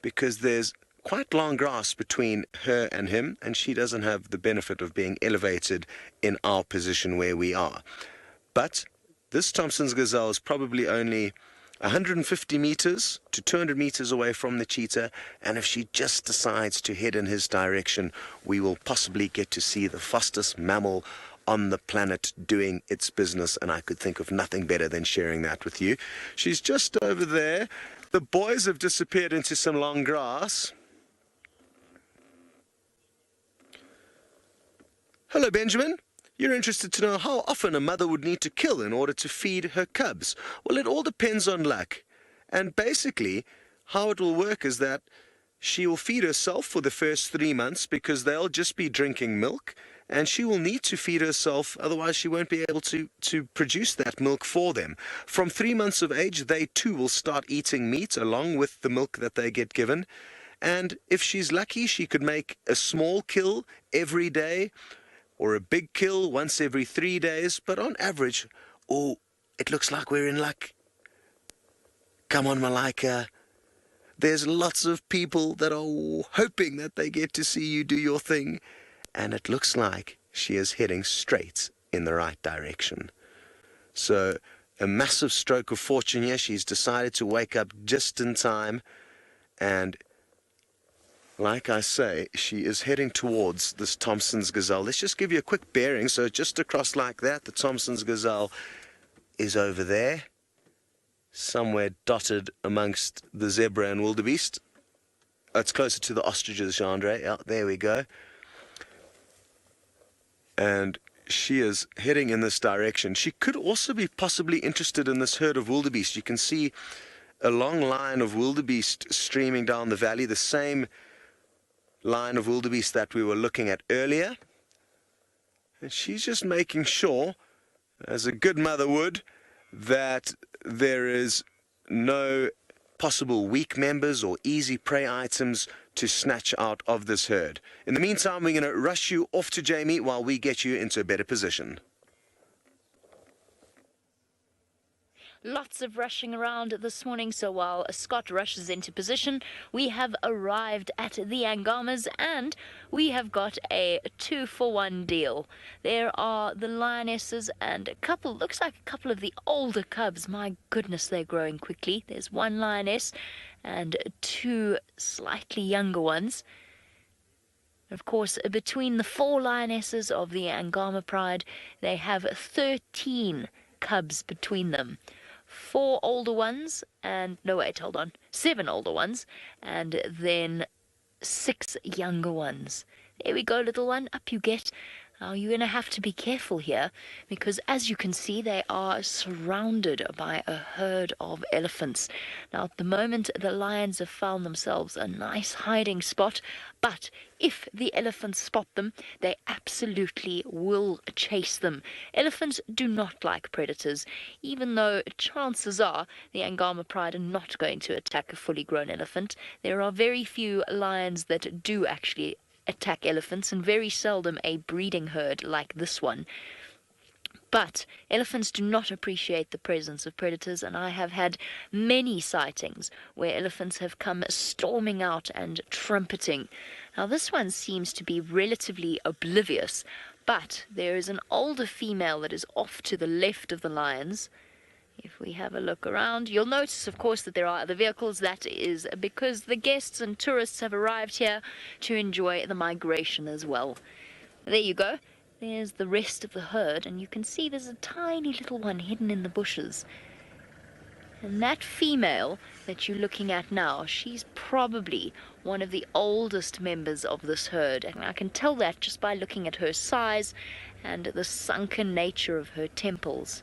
because there's quite long grass between her and him, and she doesn't have the benefit of being elevated in our position where we are. But this Thompson's gazelle is probably only 150 meters to 200 meters away from the cheetah, and if she just decides to head in his direction, we will possibly get to see the fastest mammal on the planet doing its business, and I could think of nothing better than sharing that with you. She's just over there. The boys have disappeared into some long grass. Hello, Benjamin. You're interested to know how often a mother would need to kill in order to feed her cubs. Well, it all depends on luck. And basically, how it will work is that she will feed herself for the first 3 months because they'll just be drinking milk, and she will need to feed herself, otherwise she won't be able to produce that milk for them. From 3 months of age, they too will start eating meat along with the milk that they get given. And if she's lucky, she could make a small kill every day, or a big kill once every 3 days, but on average, oh, it looks like we're in luck. Come on, Malika. There's lots of people that are hoping that they get to see you do your thing, and it looks like she is heading straight in the right direction. So, a massive stroke of fortune here. She's decided to wake up just in time, and like I say, she is heading towards this Thompson's gazelle. Let's just give you a quick bearing. So just across like that, the Thompson's gazelle is over there, somewhere dotted amongst the zebra and wildebeest. It's closer to the ostriches, Chandra. Yeah, there we go. And she is heading in this direction. She could also be possibly interested in this herd of wildebeest. You can see a long line of wildebeest streaming down the valley, the same line of wildebeest that we were looking at earlier. And she's just making sure, as a good mother would, that there is no possible weak members or easy prey items to snatch out of this herd. In the meantime, we're going to rush you off to Jamie while we get you into a better position. Lots of rushing around this morning, so while Scott rushes into position, we have arrived at the Angamas and we have got a 2-for-1 deal. There are the lionesses and looks like a couple of the older cubs. My goodness, they're growing quickly. There's one lioness and 2 slightly younger ones. Of course, between the 4 lionesses of the Angama Pride, they have 13 cubs between them. 4 older ones, and no wait, hold on, 7 older ones, and then 6 younger ones. There we go, little one, up you get. Now you're going to have to be careful here, because as you can see, they are surrounded by a herd of elephants. Now at the moment, the lions have found themselves a nice hiding spot, but if the elephants spot them, they absolutely will chase them. Elephants do not like predators, even though chances are the Angama Pride are not going to attack a fully grown elephant. There are very few lions that do actually attack elephants, and very seldom a breeding herd like this one. But elephants do not appreciate the presence of predators, and I have had many sightings where elephants have come storming out and trumpeting. Now this one seems to be relatively oblivious, but there is an older female that is off to the left of the lions. If we have a look around, you'll notice, of course, that there are other vehicles. That is because the guests and tourists have arrived here to enjoy the migration as well. There you go. There's the rest of the herd, and you can see there's a tiny little one hidden in the bushes. And that female that you're looking at now, she's probably one of the oldest members of this herd. And I can tell that just by looking at her size and the sunken nature of her temples.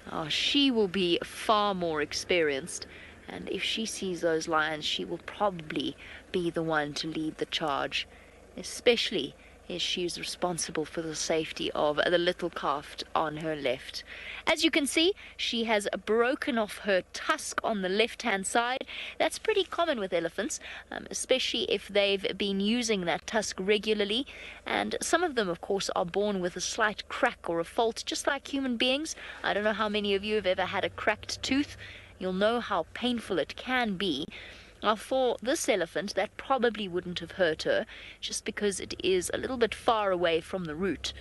Oh, she will be far more experienced, and if she sees those lions, she will probably be the one to lead the charge, especially as she is responsible for the safety of the little calf on her left. As you can see, she has broken off her tusk on the left-hand side. That's pretty common with elephants, especially if they've been using that tusk regularly. And some of them, of course, are born with a slight crack or a fault, just like human beings. I don't know how many of you have ever had a cracked tooth. You'll know how painful it can be. Now, for this elephant, that probably wouldn't have hurt her, just because it is a little bit far away from the root.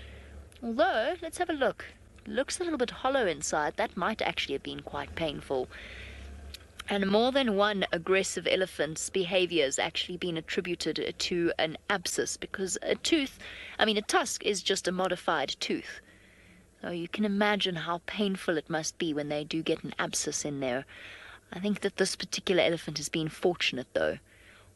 Although, let's have a look. Looks a little bit hollow inside. That might actually have been quite painful. And more than one aggressive elephant's behavior has actually been attributed to an abscess, because a tusk is just a modified tooth. So you can imagine how painful it must be when they do get an abscess in there. I think that this particular elephant has been fortunate, though.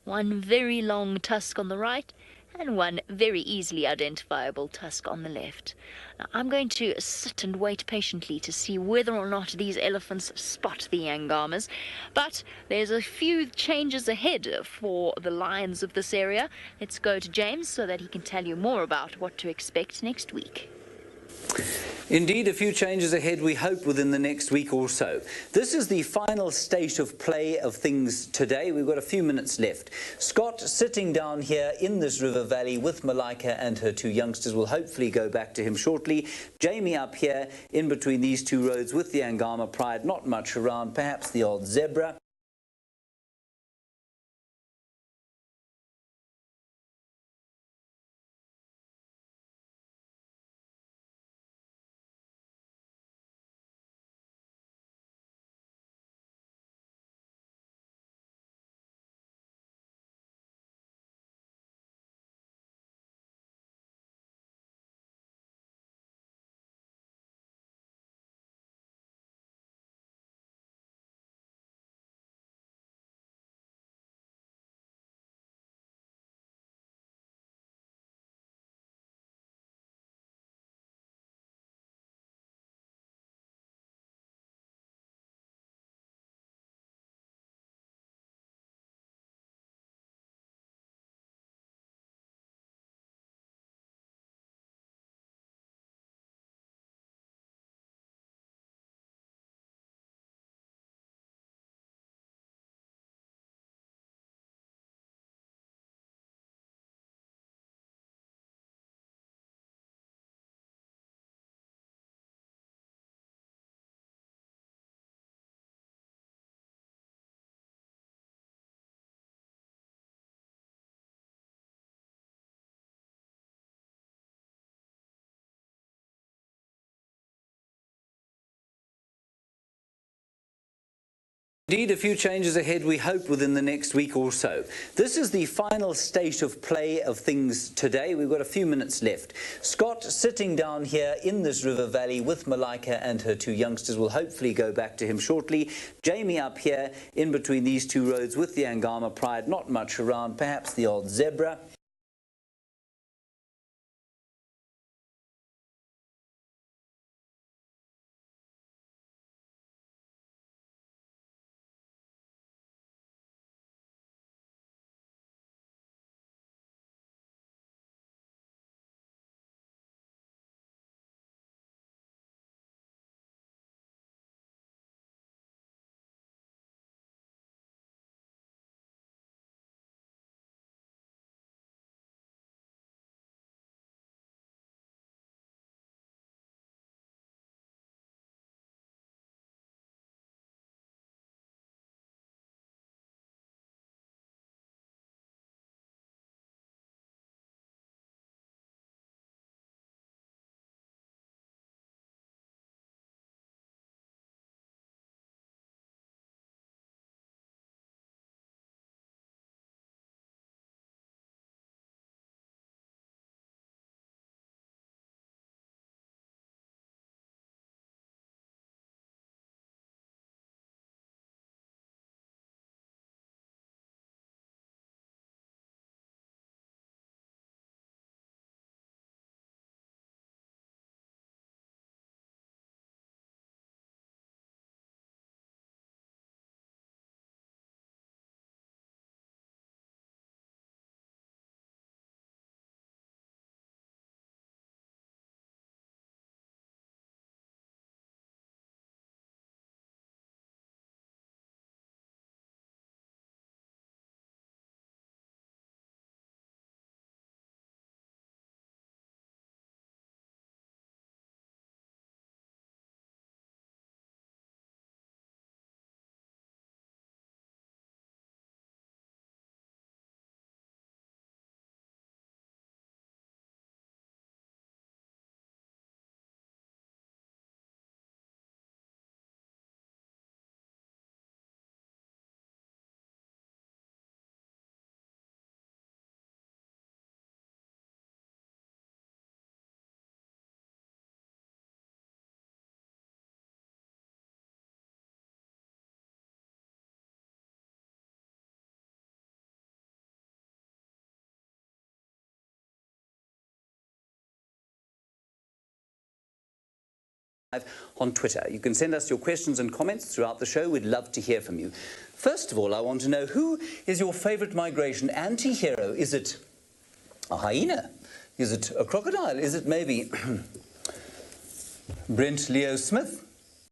One very long tusk on the right and one very easily identifiable tusk on the left. Now, I'm going to sit and wait patiently to see whether or not these elephants spot the Yangamas. But there's a few changes ahead for the lions of this area. Let's go to James so that he can tell you more about what to expect next week. Indeed, a few changes ahead, we hope, within the next week or so. This is the final state of play of things today. We've got a few minutes left. Scott, sitting down here in this river valley with Malika and her two youngsters, will hopefully go back to him shortly. Jamie up here in between these two roads with the Angama pride, not much around, perhaps the odd zebra. Indeed, a few changes ahead, we hope, within the next week or so. This is the final state of play of things today. We've got a few minutes left. Scott, sitting down here in this river valley with Malika and her two youngsters, will hopefully go back to him shortly. Jamie up here in between these two roads with the Angama pride, not much around, perhaps the odd zebra. on Twitter. You can send us your questions and comments throughout the show. We'd love to hear from you. First of all, I want to know, who is your favourite migration anti-hero? Is it a hyena? Is it a crocodile? Is it maybe Brent Leo Smith?